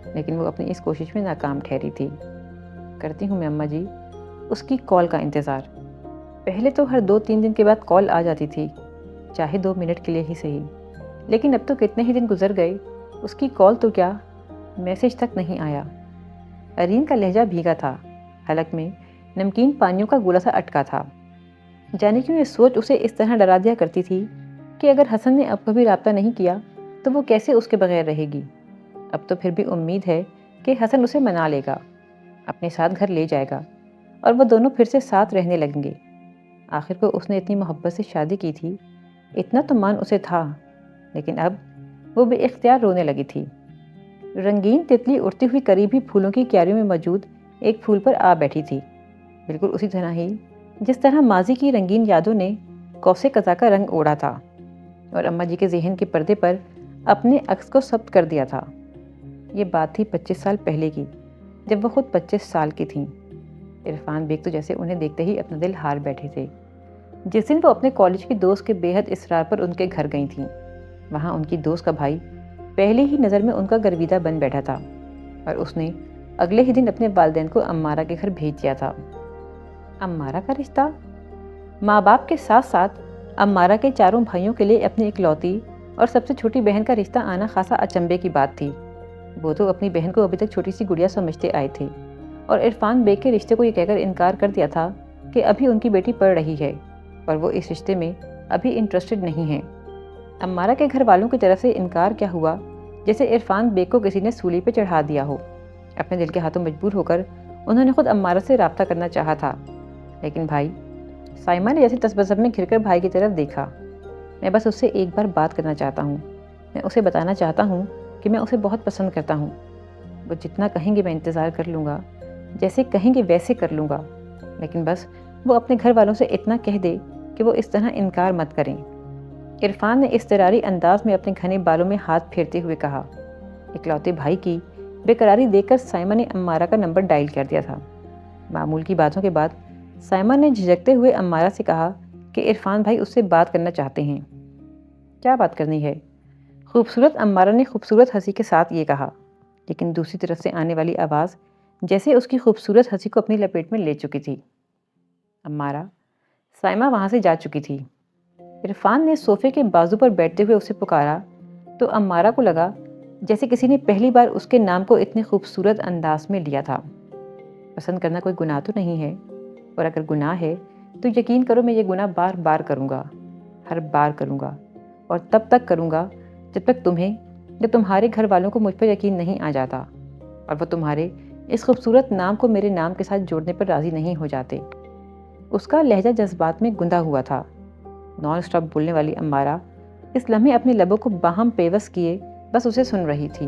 لیکن وہ اپنی اس کوشش میں ناکام ٹھہری تھی۔ کرتی ہوں میں اماں جی، اس کی کال کا انتظار۔ پہلے تو ہر 2-3 دن کے بعد کال آ جاتی تھی، چاہے 2 منٹ کے لیے ہی صحیح، لیکن اب تو کتنے ہی دن گزر گئے، اس کی کال تو کیا میسج تک نہیں آیا۔ ارین کا لہجہ بھیگا تھا، حلق میں نمکین پانیوں کا گولا سا اٹکا تھا۔ جانے کیوں یہ سوچ اسے اس طرح ڈرا دیا کرتی تھی کہ اگر حسن نے اب کبھی رابطہ نہیں کیا تو وہ کیسے اس کے بغیر رہے گی۔ اب تو پھر بھی امید ہے کہ حسن اسے منا لے گا، اپنے ساتھ گھر لے جائے گا اور وہ دونوں پھر سے ساتھ رہنے لگیں گے۔ آخر کو اس نے اتنی محبت سے شادی کی تھی، اتنا تو مان اسے تھا، لیکن اب وہ بے اختیار رونے لگی تھی۔ رنگین تتلی اڑتی ہوئی قریبی پھولوں کی کیاریوں میں موجود ایک پھول پر آ بیٹھی تھی، بالکل اسی طرح ہی جس طرح ماضی کی رنگین یادوں نے کوس قزا کا رنگ اوڑھا تھا اور اماں جی کے ذہن کے پردے پر اپنے عکس کو ثبت کر دیا تھا۔ یہ بات تھی 25 سال پہلے کی، جب وہ خود 25 سال کی تھیں۔ عرفان بیگ تو جیسے انہیں دیکھتے ہی اپنا دل ہار بیٹھے تھے۔ جس دن وہ اپنے کالج کی دوست کے بے حد اصرار پر ان کے گھر گئی تھیں، وہاں ان کی دوست کا بھائی پہلے ہی نظر میں ان کا گرویدہ بن بیٹھا تھا اور اس نے اگلے ہی دن اپنے والدین کو امارہ کے گھر بھیج دیا تھا۔ امارہ کا رشتہ؟ ماں باپ کے ساتھ ساتھ امارہ کے چاروں بھائیوں کے لیے اپنی اکلوتی اور سب سے چھوٹی بہن کا رشتہ آنا خاصا اچنبے کی بات تھی۔ وہ تو اپنی بہن کو ابھی تک چھوٹی سی گڑیا سمجھتے آئے تھے اور عرفان بیگ کے رشتے کو یہ کہہ کر انکار کر دیا تھا کہ ابھی ان کی بیٹی پڑھ رہی ہے اور وہ اس رشتے میں ابھی انٹرسٹڈ نہیں ہیں۔ امارہ کے گھر والوں کی طرف سے انکار کیا ہوا جیسے عرفان بیگ کو کسی نے سولی پہ چڑھا دیا ہو۔ اپنے دل کے ہاتھوں مجبور ہو کر انہوں نے خود امارہ سے رابطہ کرنا چاہا تھا، لیکن بھائی، سائمہ نے جیسے تسبسب میں گھر کر بھائی کی طرف دیکھا۔ میں بس اس سے ایک بار بات کرنا چاہتا ہوں، میں اسے بتانا چاہتا ہوں کہ میں اسے بہت پسند کرتا ہوں۔ وہ جتنا کہیں گے میں انتظار کر لوں گا، جیسے کہیں گے ویسے کر لوں گا، لیکن بس وہ اپنے گھر والوں سے اتنا کہہ دے کہ وہ اس طرح انکار مت کریں۔ عرفان نے اضطراری انداز میں اپنے گھنے بالوں میں ہاتھ پھیرتے ہوئے کہا۔ اکلوتے بھائی کی بے قراری دیکھ کر سائمہ نے امارہ کا نمبر ڈائل کر دیا تھا۔ معمول کی باتوں کے بعد سائمہ نے جھجکتے ہوئے امارہ سے کہا کہ عرفان بھائی اس سے بات کرنا چاہتے ہیں۔ کیا بات کرنی ہے؟ خوبصورت امارہ نے خوبصورت ہنسی کے ساتھ یہ کہا، لیکن دوسری طرف سے آنے والی آواز جیسے اس کی خوبصورت ہنسی کو اپنی لپیٹ میں لے چکی تھی۔ امارہ؟ سائمہ وہاں سے جا چکی تھی۔ عرفان نے صوفے کے بازو پر بیٹھتے ہوئے اسے پکارا تو امارہ کو لگا جیسے کسی نے پہلی بار اس کے نام کو اتنے خوبصورت انداز میں لیا تھا۔ پسند کرنا کوئی گناہ تو نہیں ہے، اور اگر گناہ ہے تو یقین کرو میں یہ گناہ بار بار کروں گا، ہر بار کروں گا، اور تب تک کروں گا جب تک تمہیں یا تمہارے گھر والوں کو مجھ پر یقین نہیں آ جاتا اور وہ تمہارے اس خوبصورت نام کو میرے نام کے ساتھ جوڑنے پر راضی نہیں ہو جاتے۔ اس کا لہجہ جذبات میں گندا ہوا تھا۔ نان اسٹاپ بولنے والی امارہ اس لمحے اپنے لبوں کو باہم پیوست کیے بس اسے سن رہی تھی۔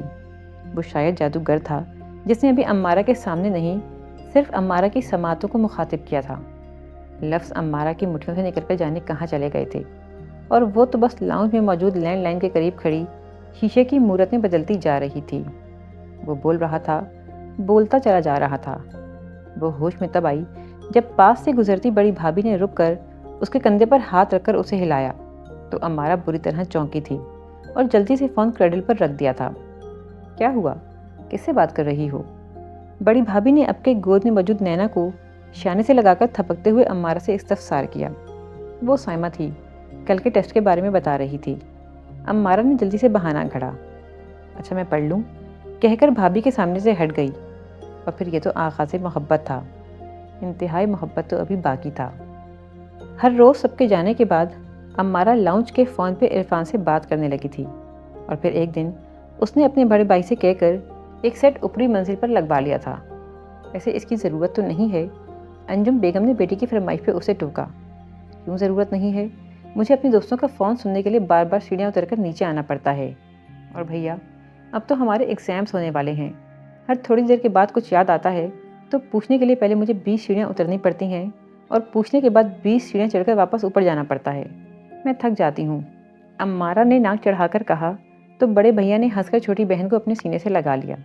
وہ شاید جادوگر تھا جس نے ابھی امارہ کے سامنے نہیں صرف امارہ کی سماعتوں کو مخاطب کیا تھا۔ لفظ امارہ کی مٹھیوں سے نکل کر جانے کہاں چلے گئے تھے، اور وہ تو بس لاؤنج میں موجود لینڈ لائن کے قریب کھڑی شیشے کی مورت میں بدلتی جا رہی تھی۔ وہ بول رہا تھا، بولتا چلا جا رہا تھا۔ وہ ہوش میں تب آئی جب پاس سے گزرتی بڑی بھابھی نے رک کر اس کے کندھے پر ہاتھ رکھ کر اسے ہلایا تو امارہ بری طرح چونکی تھی اور جلدی سے فون کریڈل پر رکھ دیا تھا۔ کیا ہوا؟ کس سے بات کر رہی ہو؟ بڑی بھابھی نے اب کے گود میں موجود نینا کو شانے سے لگا کر تھپکتے ہوئے امارہ سے استفسار کیا۔ وہ سائمہ تھی، کل کے ٹیسٹ کے بارے میں بتا رہی تھی۔ امارہ نے جلدی سے بہانہ گھڑا۔ اچھا میں پڑھ لوں، کہہ کر بھابھی کے سامنے سے ہٹ گئی۔ اور پھر یہ تو آغاز محبت تھا، انتہائی محبت تو ابھی باقی تھا۔ ہر روز سب کے جانے کے بعد امارہ لاؤنج کے فون پہ عرفان سے بات کرنے لگی تھی، اور پھر ایک دن اس نے اپنے بڑے بھائی سے کہہ کر ایک سیٹ اوپری منزل پر لگوا لیا تھا۔ ویسے اس کی ضرورت تو نہیں ہے، انجم بیگم نے بیٹی کی فرمائش پہ اسے ٹوکا۔ کیوں ضرورت نہیں ہے؟ مجھے اپنے دوستوں کا فون سننے کے لیے بار بار سیڑھیاں اتر کر نیچے آنا پڑتا ہے، اور بھیا اب تو ہمارے ایگزامس ہونے والے ہیں۔ ہر تھوڑی دیر کے بعد کچھ یاد آتا ہے تو پوچھنے کے لیے پہلے مجھے 20 سیڑھیاں اترنی پڑتی ہیں، اور پوچھنے کے بعد 20 سیڑھیاں چڑھ کر واپس اوپر جانا پڑتا ہے۔ میں تھک جاتی ہوں، امارہ نے ناک چڑھا کر کہا تو بڑے بھیا نے ہنس کر چھوٹی بہن کو اپنے سینے سے لگا لیا۔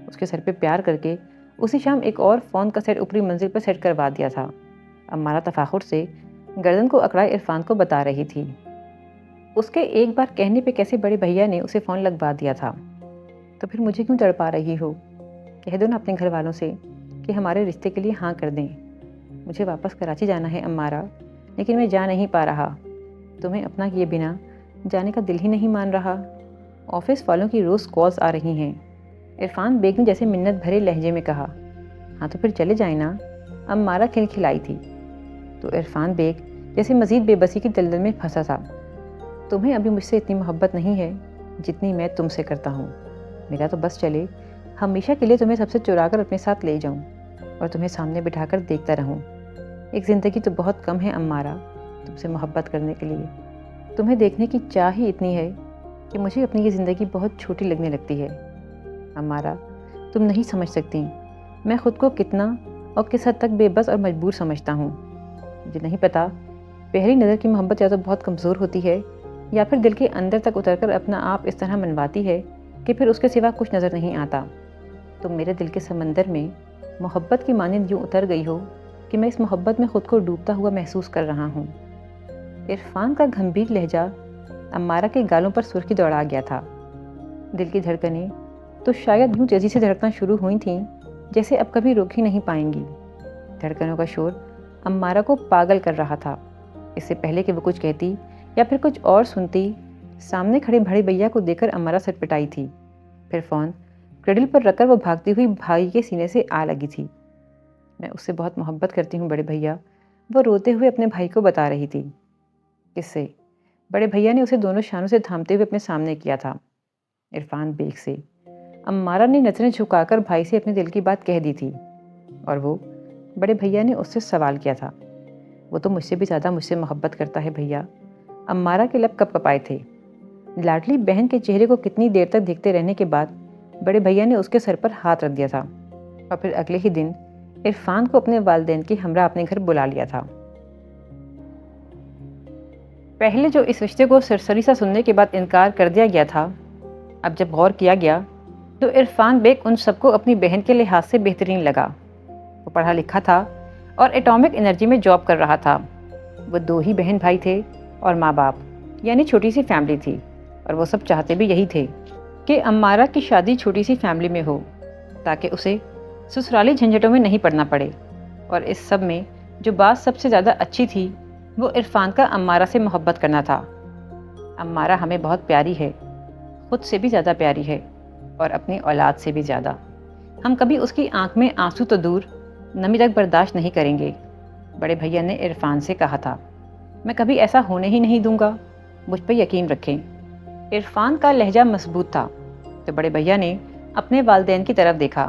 اس کے سر پہ پیار کر کے اسی شام ایک اور فون کا سیٹ اوپری منزل پر سیٹ کروا دیا تھا۔ امارہ تفاخر سے گردن کو اکڑائے عرفان کو بتا رہی تھی۔ اس کے ایک بار کہنے پہ کیسے بڑے بھیا نے اسے فون لگوا دیا تھا۔ تو پھر مجھے کیوں تڑپا رہی ہو؟ کہہ دو نا اپنے گھر والوں سے کہ ہمارے رشتے کے لیے ہاں کر دیں۔ مجھے واپس کراچی جانا ہے امارہ، لیکن میں جا نہیں پا رہا۔ تمہیں اپنا کیے بنا جانے کا دل ہی نہیں مان رہا۔ آفس والوں کی روز کالز آ رہی ہیں۔ عرفان بیگ نے جیسے منت بھرے لہجے میں کہا۔ ہاں تو پھر چلے جائیں نا، امارہ کھلکھلائی تھی۔ تو عرفان بیگ جیسے مزید بے بسی کی دلدل میں پھنسا تھا۔ تمہیں ابھی مجھ سے اتنی محبت نہیں ہے جتنی میں تم سے کرتا ہوں۔ میرا تو بس چلے ہمیشہ کے لیے تمہیں سب سے چرا کر اپنے ساتھ لے جاؤں اور تمہیں سامنے بٹھا کر دیکھتا رہوں۔ ایک زندگی تو بہت کم ہے امارہ تم سے محبت کرنے کے لیے۔ تمہیں دیکھنے کی چاہ ہی اتنی ہے کہ مجھے اپنی یہ زندگی بہت چھوٹی لگنے لگتی ہے۔ امارہ تم نہیں سمجھ سکتی میں خود کو کتنا اور کس حد تک بے بس اور مجبور سمجھتا ہوں۔ مجھے نہیں پتا پہلی نظر کی محبت یا تو بہت کمزور ہوتی ہے یا پھر دل کے اندر تک اتر کر اپنا آپ اس طرح منواتی ہے کہ پھر اس کے سوا کچھ نظر نہیں آتا۔ تم میرے دل کے سمندر میں محبت کی مانند یوں اتر گئی ہو کہ میں اس محبت میں خود کو ڈوبتا ہوا محسوس کر رہا ہوں۔ عرفان کا گھمبیر لہجہ امارہ کے گالوں پر سرخی دوڑا گیا تھا۔ دل کی دھڑکنیں تو شاید یوں تیزی سے دھڑکنا شروع ہوئی تھیں جیسے اب کبھی روک ہی نہیں پائیں گی۔ دھڑکنوں کا شور امارہ کو پاگل کر رہا تھا۔ اس سے پہلے کہ وہ کچھ کہتی یا پھر کچھ اور سنتی، سامنے کھڑے بڑے بھیا کو دیکھ کر امارہ سر پٹائی تھی۔ پھر فون کریڈل پر رکھ کر وہ بھاگتی ہوئی بھائی کے سینے سے آ لگی تھی۔ میں اس سے بہت محبت کرتی ہوں بڑے بھیا، وہ روتے ہوئے اپنے بھائی کو بتا رہی تھی۔ کس سے؟ بڑے بھیا نے اسے دونوں شانوں سے تھامتے ہوئے اپنے سامنے کیا تھا۔ عرفان بیگ سے۔ امارہ نے نظریں جھکا کر بھائی سے اپنے دل کی بات کہہ دی تھی، اور وہ بڑے بھیا نے اس سے سوال کیا تھا۔ وہ تو مجھ سے بھی زیادہ مجھ سے محبت کرتا ہے بھیا۔ امارہ کے لب کپ کپائے تھے۔ لاڈلی بہن کے چہرے کو کتنی دیر تک دیکھتے رہنے کے بعد بڑے بھیا نے اس کے سر پر ہاتھ رکھ دیا تھا، اور پھر اگلے ہی دن عرفان کو اپنے والدین کے ہمراہ اپنے گھر بلا لیا تھا۔ پہلے جو اس رشتے کو سرسری سا سننے کے بعد انکار کر دیا گیا تھا، اب جب غور کیا گیا تو عرفان بیگ ان سب کو اپنی بہن کے لحاظ سے بہترین لگا۔ وہ پڑھا لکھا تھا اور ایٹامک انرجی میں جاب کر رہا تھا۔ وہ 2 ہی بہن بھائی تھے اور ماں باپ، یعنی چھوٹی سی فیملی تھی، اور وہ سب چاہتے بھی یہی تھے کہ امارہ کی شادی چھوٹی سی فیملی میں ہو تاکہ اسے سسرالی جھنجھٹوں میں نہیں پڑنا پڑے۔ اور اس سب میں جو بات سب سے زیادہ اچھی تھی وہ عرفان کا امارہ سے محبت کرنا تھا۔ امارہ ہمیں بہت پیاری ہے، خود سے بھی زیادہ پیاری ہے، اور اپنی اولاد سے بھی زیادہ۔ ہم کبھی اس کی آنکھ میں آنسو تو دور نمی تک برداشت نہیں کریں گے، بڑے بھیا نے عرفان سے کہا تھا۔ میں کبھی ایسا ہونے ہی نہیں دوں گا، مجھ پہ یقین رکھیں۔ عرفان کا لہجہ مضبوط تھا تو بڑے بھیا نے اپنے والدین کی طرف دیکھا۔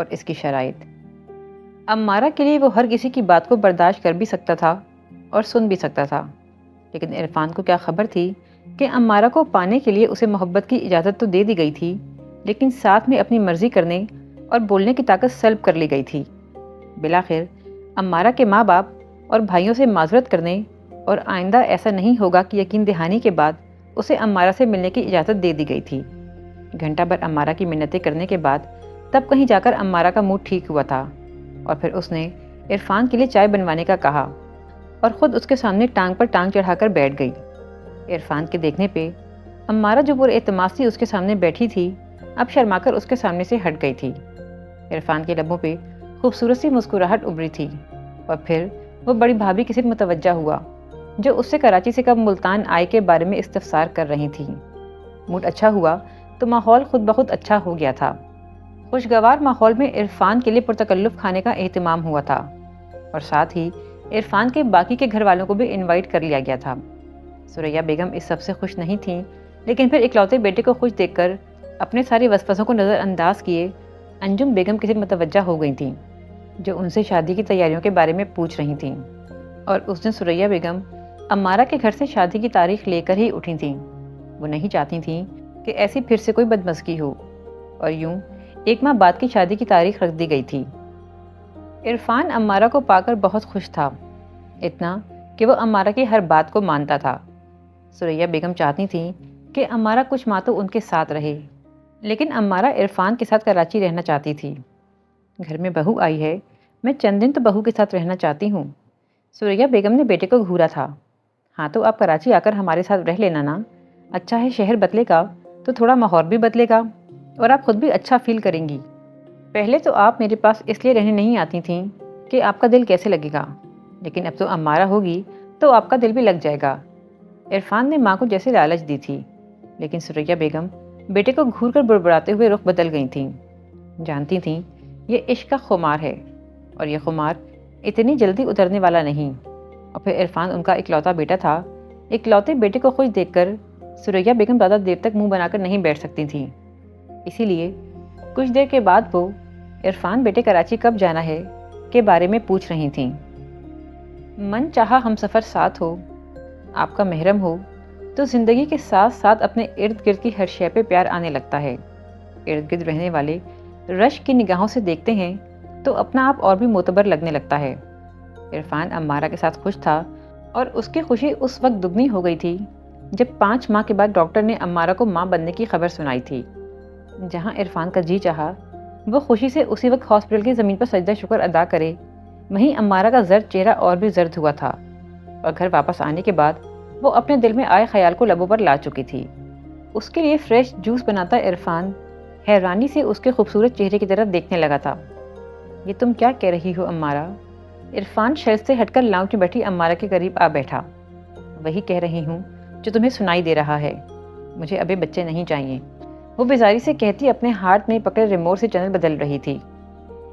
اور اس کی شرائط۔ عمارہ کے لیے وہ ہر کسی کی بات کو برداشت کر بھی سکتا تھا اور سن بھی سکتا تھا، لیکن عرفان کو کیا خبر تھی کہ عمارہ کو پانے کے لیے اسے محبت کی اجازت تو دے دی گئی تھی، لیکن ساتھ میں اپنی مرضی کرنے اور بولنے کی طاقت سلب کر لی گئی تھی۔ بالآخر عمارہ کے ماں باپ اور بھائیوں سے معذرت کرنے اور آئندہ ایسا نہیں ہوگا کہ یقین دہانی کے بعد اسے عمارہ سے ملنے کی اجازت دے دی گئی تھی۔ گھنٹہ بھر عمارہ کی منتیں کرنے کے بعد تب کہیں جا کر عمارہ کا موڈ ٹھیک ہوا تھا، اور پھر اس نے عرفان کے لیے چائے بنوانے کا کہا اور خود اس کے سامنے ٹانگ پر ٹانگ چڑھا کر بیٹھ گئی۔ عرفان کے دیکھنے پہ عمارہ جو پر اعتماد سے اس کے سامنے بیٹھی تھی، اب شرما کر اس کے سامنے سے ہٹ گئی تھی۔ عرفان کے لبوں پہ خوبصورت سی مسکراہٹ ابھری تھی، اور پھر وہ بڑی بھابھی کی طرف متوجہ ہوا جو اس سے کراچی سے کب ملتان آئے کے بارے میں استفسار کر رہی تھی۔ موڈ اچھا ہوا تو ماحول خود بخود اچھا ہو گیا تھا۔ خوشگوار ماحول میں عرفان کے لیے پرتکلف کھانے کا اہتمام ہوا تھا، اور ساتھ ہی عرفان کے باقی کے گھر والوں کو بھی انوائٹ کر لیا گیا تھا۔ ثریا بیگم اس سب سے خوش نہیں تھیں، لیکن پھر اکلوتے بیٹے کو خوش دیکھ کر اپنے سارے وسوسوں کو نظر انداز کیے انجم بیگم کی طرف متوجہ ہو گئی تھیں، جو ان سے شادی کی تیاریوں کے بارے میں پوچھ رہی تھیں۔ اور اس دن ثریا بیگم عمارہ کے گھر سے شادی کی تاریخ لے کر ہی اٹھی تھیں۔ وہ نہیں چاہتی تھیں کہ ایسی پھر سے کوئی بدمزگی ہو، اور یوں ایک ماہ بعد کی شادی کی تاریخ رکھ دی گئی تھی۔ عرفان عمارہ کو پا کر بہت خوش تھا، اتنا کہ وہ عمارہ کی ہر بات کو مانتا تھا۔ ثریا بیگم چاہتی تھیں کہ عمارہ کچھ ماہ تو ان کے ساتھ رہے، لیکن عمارہ عرفان کے ساتھ کراچی رہنا چاہتی تھی۔ گھر میں بہو آئی ہے، میں چند دن تو بہو کے ساتھ رہنا چاہتی ہوں۔ ثریا بیگم نے بیٹے کو گھورا تھا۔ ہاں تو آپ کراچی آ کر ہمارے ساتھ رہ لینا نا، اچھا ہے شہر بدلے گا تو تھوڑا ماحول بھی بدلے گا اور آپ خود بھی اچھا فیل کریں گی۔ پہلے تو آپ میرے پاس اس لیے رہنے نہیں آتی تھیں کہ آپ کا دل کیسے لگے گا، لیکن اب تو عمارہ ہوگی تو آپ کا دل بھی لگ جائے گا۔ عرفان نے ماں کو جیسے لالچ دی تھی، لیکن ثریا بیگم بیٹے کو گھور کر بڑبڑاتے ہوئے رخ بدل گئی تھیں۔ جانتی تھیں یہ عشق کا خمار ہے، اور یہ خمار اتنی جلدی اترنے والا نہیں۔ اور پھر عرفان ان کا اکلوتا بیٹا تھا، اکلوتے بیٹے کو خوش دیکھ کر ثریا بیگم زیادہ دیر تک منہ بنا کر نہیں بیٹھ سکتی تھیں۔ اسی لیے کچھ دیر کے بعد وہ عرفان بیٹے کراچی کب جانا ہے کے بارے میں پوچھ رہی تھیں۔ من چاہا ہم سفر ساتھ ہو، آپ کا محرم ہو، تو زندگی کے ساتھ ساتھ اپنے ارد گرد کی ہر شے پہ پیار آنے لگتا ہے۔ ارد گرد رہنے والے رشک کی نگاہوں سے دیکھتے ہیں تو اپنا آپ اور بھی معتبر لگنے لگتا ہے۔ عرفان عمارہ کے ساتھ خوش تھا، اور اس کی خوشی اس وقت دگنی ہو گئی تھی جب 5 ماہ کے بعد ڈاکٹر نے عمارہ کو ماں بننے کی خبر سنائی تھی۔ جہاں عرفان کا جی چاہا وہ خوشی سے اسی وقت ہاسپٹل کی زمین پر سجدہ شکر ادا کرے، وہیں عمارہ کا زرد چہرہ اور بھی زرد ہوا تھا، اور گھر واپس آنے کے بعد وہ اپنے دل میں آئے خیال کو لبوں پر لا چکی تھی۔ اس کے لیے فریش جوس بناتا عرفان حیرانی سے اس کے خوبصورت چہرے کی طرف دیکھنے لگا تھا۔ یہ تم کیا کہہ رہی ہو عمارہ؟ عرفان شرط سے ہٹ کر لاؤنج میں بیٹھی عمارہ کے قریب آ بیٹھا۔ وہی کہہ رہی ہوں جو تمہیں سنائی دے رہا ہے، مجھے ابھی بچے نہیں چاہیے، وہ بیزاری سے کہتی اپنے ہاتھ میں پکڑے ریموٹ سے چینل بدل رہی تھی۔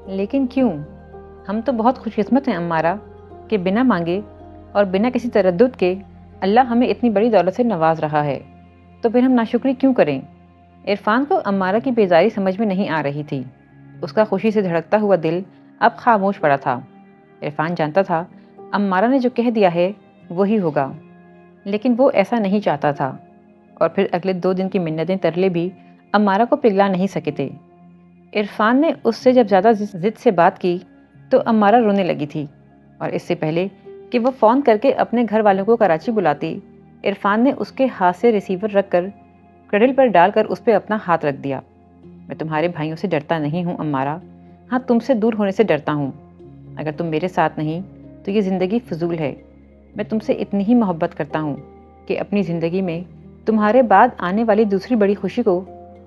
لیکن کیوں؟ ہم تو بہت خوش قسمت ہیں عمارہ کہ بنا مانگے اور بنا کسی تردد کے اللہ ہمیں اتنی بڑی دولت سے نواز رہا ہے، تو پھر ہم ناشکری کیوں کریں؟ عرفان کو عمارہ کی بیزاری سمجھ میں نہیں آ رہی تھی۔ اس کا خوشی سے دھڑکتا ہوا دل اب خاموش پڑا تھا۔ عرفان جانتا تھا عمارہ نے جو کہہ دیا ہے وہی ہوگا، لیکن وہ ایسا نہیں چاہتا تھا۔ اور پھر اگلے 2 دن کی منتیں ترلے بھی عمارہ کو پگھلا نہیں سکے تھے۔ عرفان نے اس سے جب زیادہ ضد سے بات کی تو عمارہ رونے لگی تھی، اور اس سے پہلے کہ وہ فون کر کے اپنے گھر والوں کو کراچی بلاتی، عرفان نے اس کے ہاتھ سے ریسیور رکھ کر کریڈل پر ڈال کر اس پہ اپنا ہاتھ رکھ دیا۔ میں تمہارے بھائیوں سے ڈرتا نہیں ہوں عمارہ، ہاں تم سے دور ہونے سے ڈرتا ہوں۔ اگر تم میرے ساتھ نہیں تو یہ زندگی فضول ہے۔ میں تم سے اتنی ہی محبت کرتا ہوں کہ اپنی زندگی میں تمہارے بعد آنے والی دوسری بڑی خوشی کو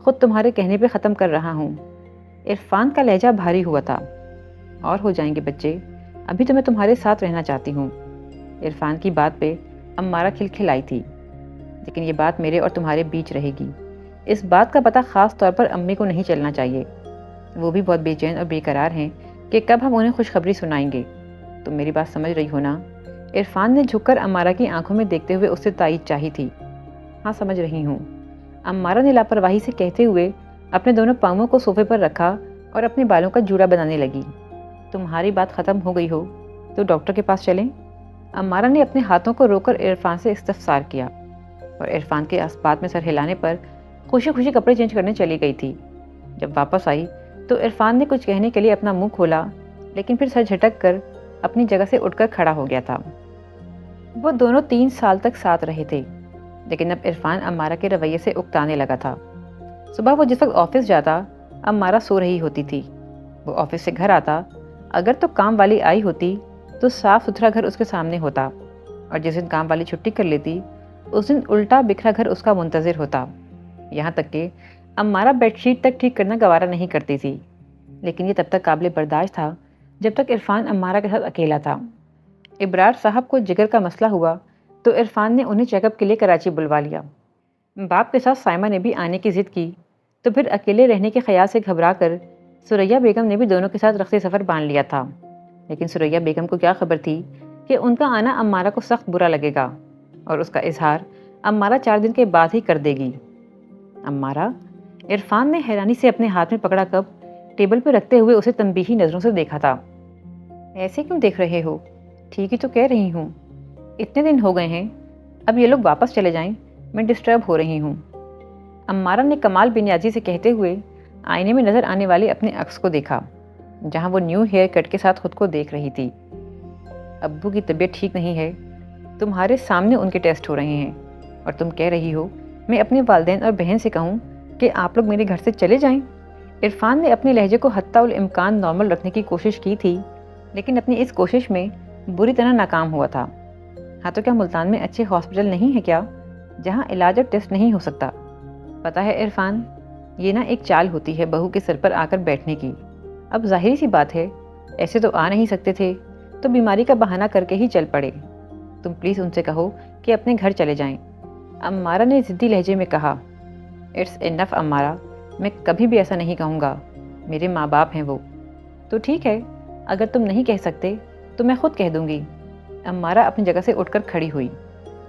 خود تمہارے کہنے پہ ختم کر رہا ہوں۔ عرفان کا لہجہ بھاری ہوا تھا۔ اور ہو جائیں گے بچے، ابھی تو میں تمہارے ساتھ رہنا چاہتی ہوں۔ عرفان کی بات پہ عمارہ کھلکھلائی تھی، لیکن یہ بات میرے اور تمہارے بیچ رہے گی۔ اس بات کا پتہ خاص طور پر امی کو نہیں چلنا چاہیے۔ وہ بھی بہت بے چین اور بے قرار ہیں کہ کب ہم انہیں خوشخبری سنائیں گے۔ تم میری بات سمجھ رہی ہو نا؟ عرفان نے جھک کر عمارہ کی آنکھوں میں دیکھتے ہوئے اس سے تائید چاہی تھی۔ ہاں سمجھ رہی ہوں، عمارہ نے لاپرواہی سے کہتے ہوئے اپنے دونوں پاؤں کو صوفے پر رکھا اور اپنے بالوں کا جوڑا بنانے لگی۔ تمہاری بات ختم ہو گئی ہو تو ڈاکٹر کے پاس چلیں؟ عمارہ نے اپنے ہاتھوں کو روک کر عرفان سے استفسار کیا، اور عرفان کے بات میں سر ہلانے پر خوشی خوشی کپڑے چینج کرنے چلی گئی تھی۔ جب واپس آئی تو عرفان نے کچھ کہنے کے لیے اپنا منہ کھولا، لیکن پھر سر جھٹک کر اپنی جگہ سے اٹھ کر کھڑا ہو گیا تھا۔ وہ دونوں 3 سال تک ساتھ رہے تھے، لیکن اب عرفان عمارہ کے رویے سے اکتانے لگا تھا۔ صبح وہ جس وقت آفس جاتا، عمارہ سو رہی ہوتی تھی۔ وہ آفس سے گھر آتا، اگر تو کام والی آئی ہوتی تو صاف ستھرا گھر اس کے سامنے ہوتا، اور جس دن کام والی چھٹی کر لیتی اس دن الٹا بکھرا گھر اس کا منتظر ہوتا۔ یہاں تک کہ عمارہ بیڈ شیٹ تک ٹھیک کرنا گوارا نہیں کرتی تھی، لیکن یہ تب تک قابل برداشت تھا جب تک عرفان عمارہ کے ساتھ اکیلا تھا۔ ابرار صاحب کو جگر کا مسئلہ ہوا تو عرفان نے انہیں چیک اپ کے لیے کراچی بلوا لیا۔ باپ کے ساتھ سائمہ نے بھی آنے کی ضد کی تو پھر اکیلے رہنے کے خیال سے گھبرا کر ثریا بیگم نے بھی دونوں کے ساتھ رخت سفر باندھ لیا تھا۔ لیکن ثریا بیگم کو کیا خبر تھی کہ ان کا آنا عمارہ کو سخت برا لگے گا، اور اس کا اظہار عمارہ 4 دن کے بعد ہی کر دے گی۔ عمارہ؟ عرفان نے حیرانی سے اپنے ہاتھ میں پکڑا کپ ٹیبل پہ رکھتے ہوئے اسے تنبیہی نظروں سے دیکھا تھا۔ ایسے کیوں دیکھ رہے ہو؟ ٹھیک ہی تو کہہ رہی ہوں، اتنے دن ہو گئے ہیں، اب یہ لوگ واپس چلے جائیں، میں ڈسٹرب ہو رہی ہوں۔ عمارہ نے کمال بے نیازی سے کہتے ہوئے آئینے میں نظر آنے والے اپنے عکس کو دیکھا، جہاں وہ نیو ہیئر کٹ کے ساتھ خود کو دیکھ رہی تھی۔ ابو کی طبیعت ٹھیک نہیں ہے، تمہارے سامنے ان کے ٹیسٹ ہو رہے ہیں، اور تم کہہ رہی ہو میں اپنے والدین اور بہن سے کہوں کہ آپ لوگ میرے گھر سے چلے جائیں؟ عرفان نے اپنے لہجے کو حتی الامکان نارمل رکھنے کی کوشش کی تھی، لیکن اپنی اس کوشش میں بری طرح ناکام ہوا تھا۔ ہاں تو کیا ملتان میں اچھے ہاسپٹل نہیں ہے کیا، جہاں علاج اور ٹیسٹ نہیں ہو سکتا؟ پتہ ہے عرفان، یہ نہ ایک چال ہوتی ہے بہو کے سر پر آ کر بیٹھنے کی۔ اب ظاہری سی بات ہے، ایسے تو آ نہیں سکتے تھے تو بیماری کا بہانہ کر کے ہی چل پڑے۔ تم پلیز ان سے کہو کہ اپنے گھر چلے جائیں۔ عمارہ نے ضدی لہجے میں کہا۔ اٹس انف عمارہ، میں کبھی بھی ایسا نہیں کہوں گا، میرے ماں باپ ہیں وہ۔ تو ٹھیک ہے، اگر تم نہیں کہہ سکتے تو میں خود کہہ دوں گی۔ عمارہ اپنی جگہ سے اٹھ کر کھڑی ہوئی۔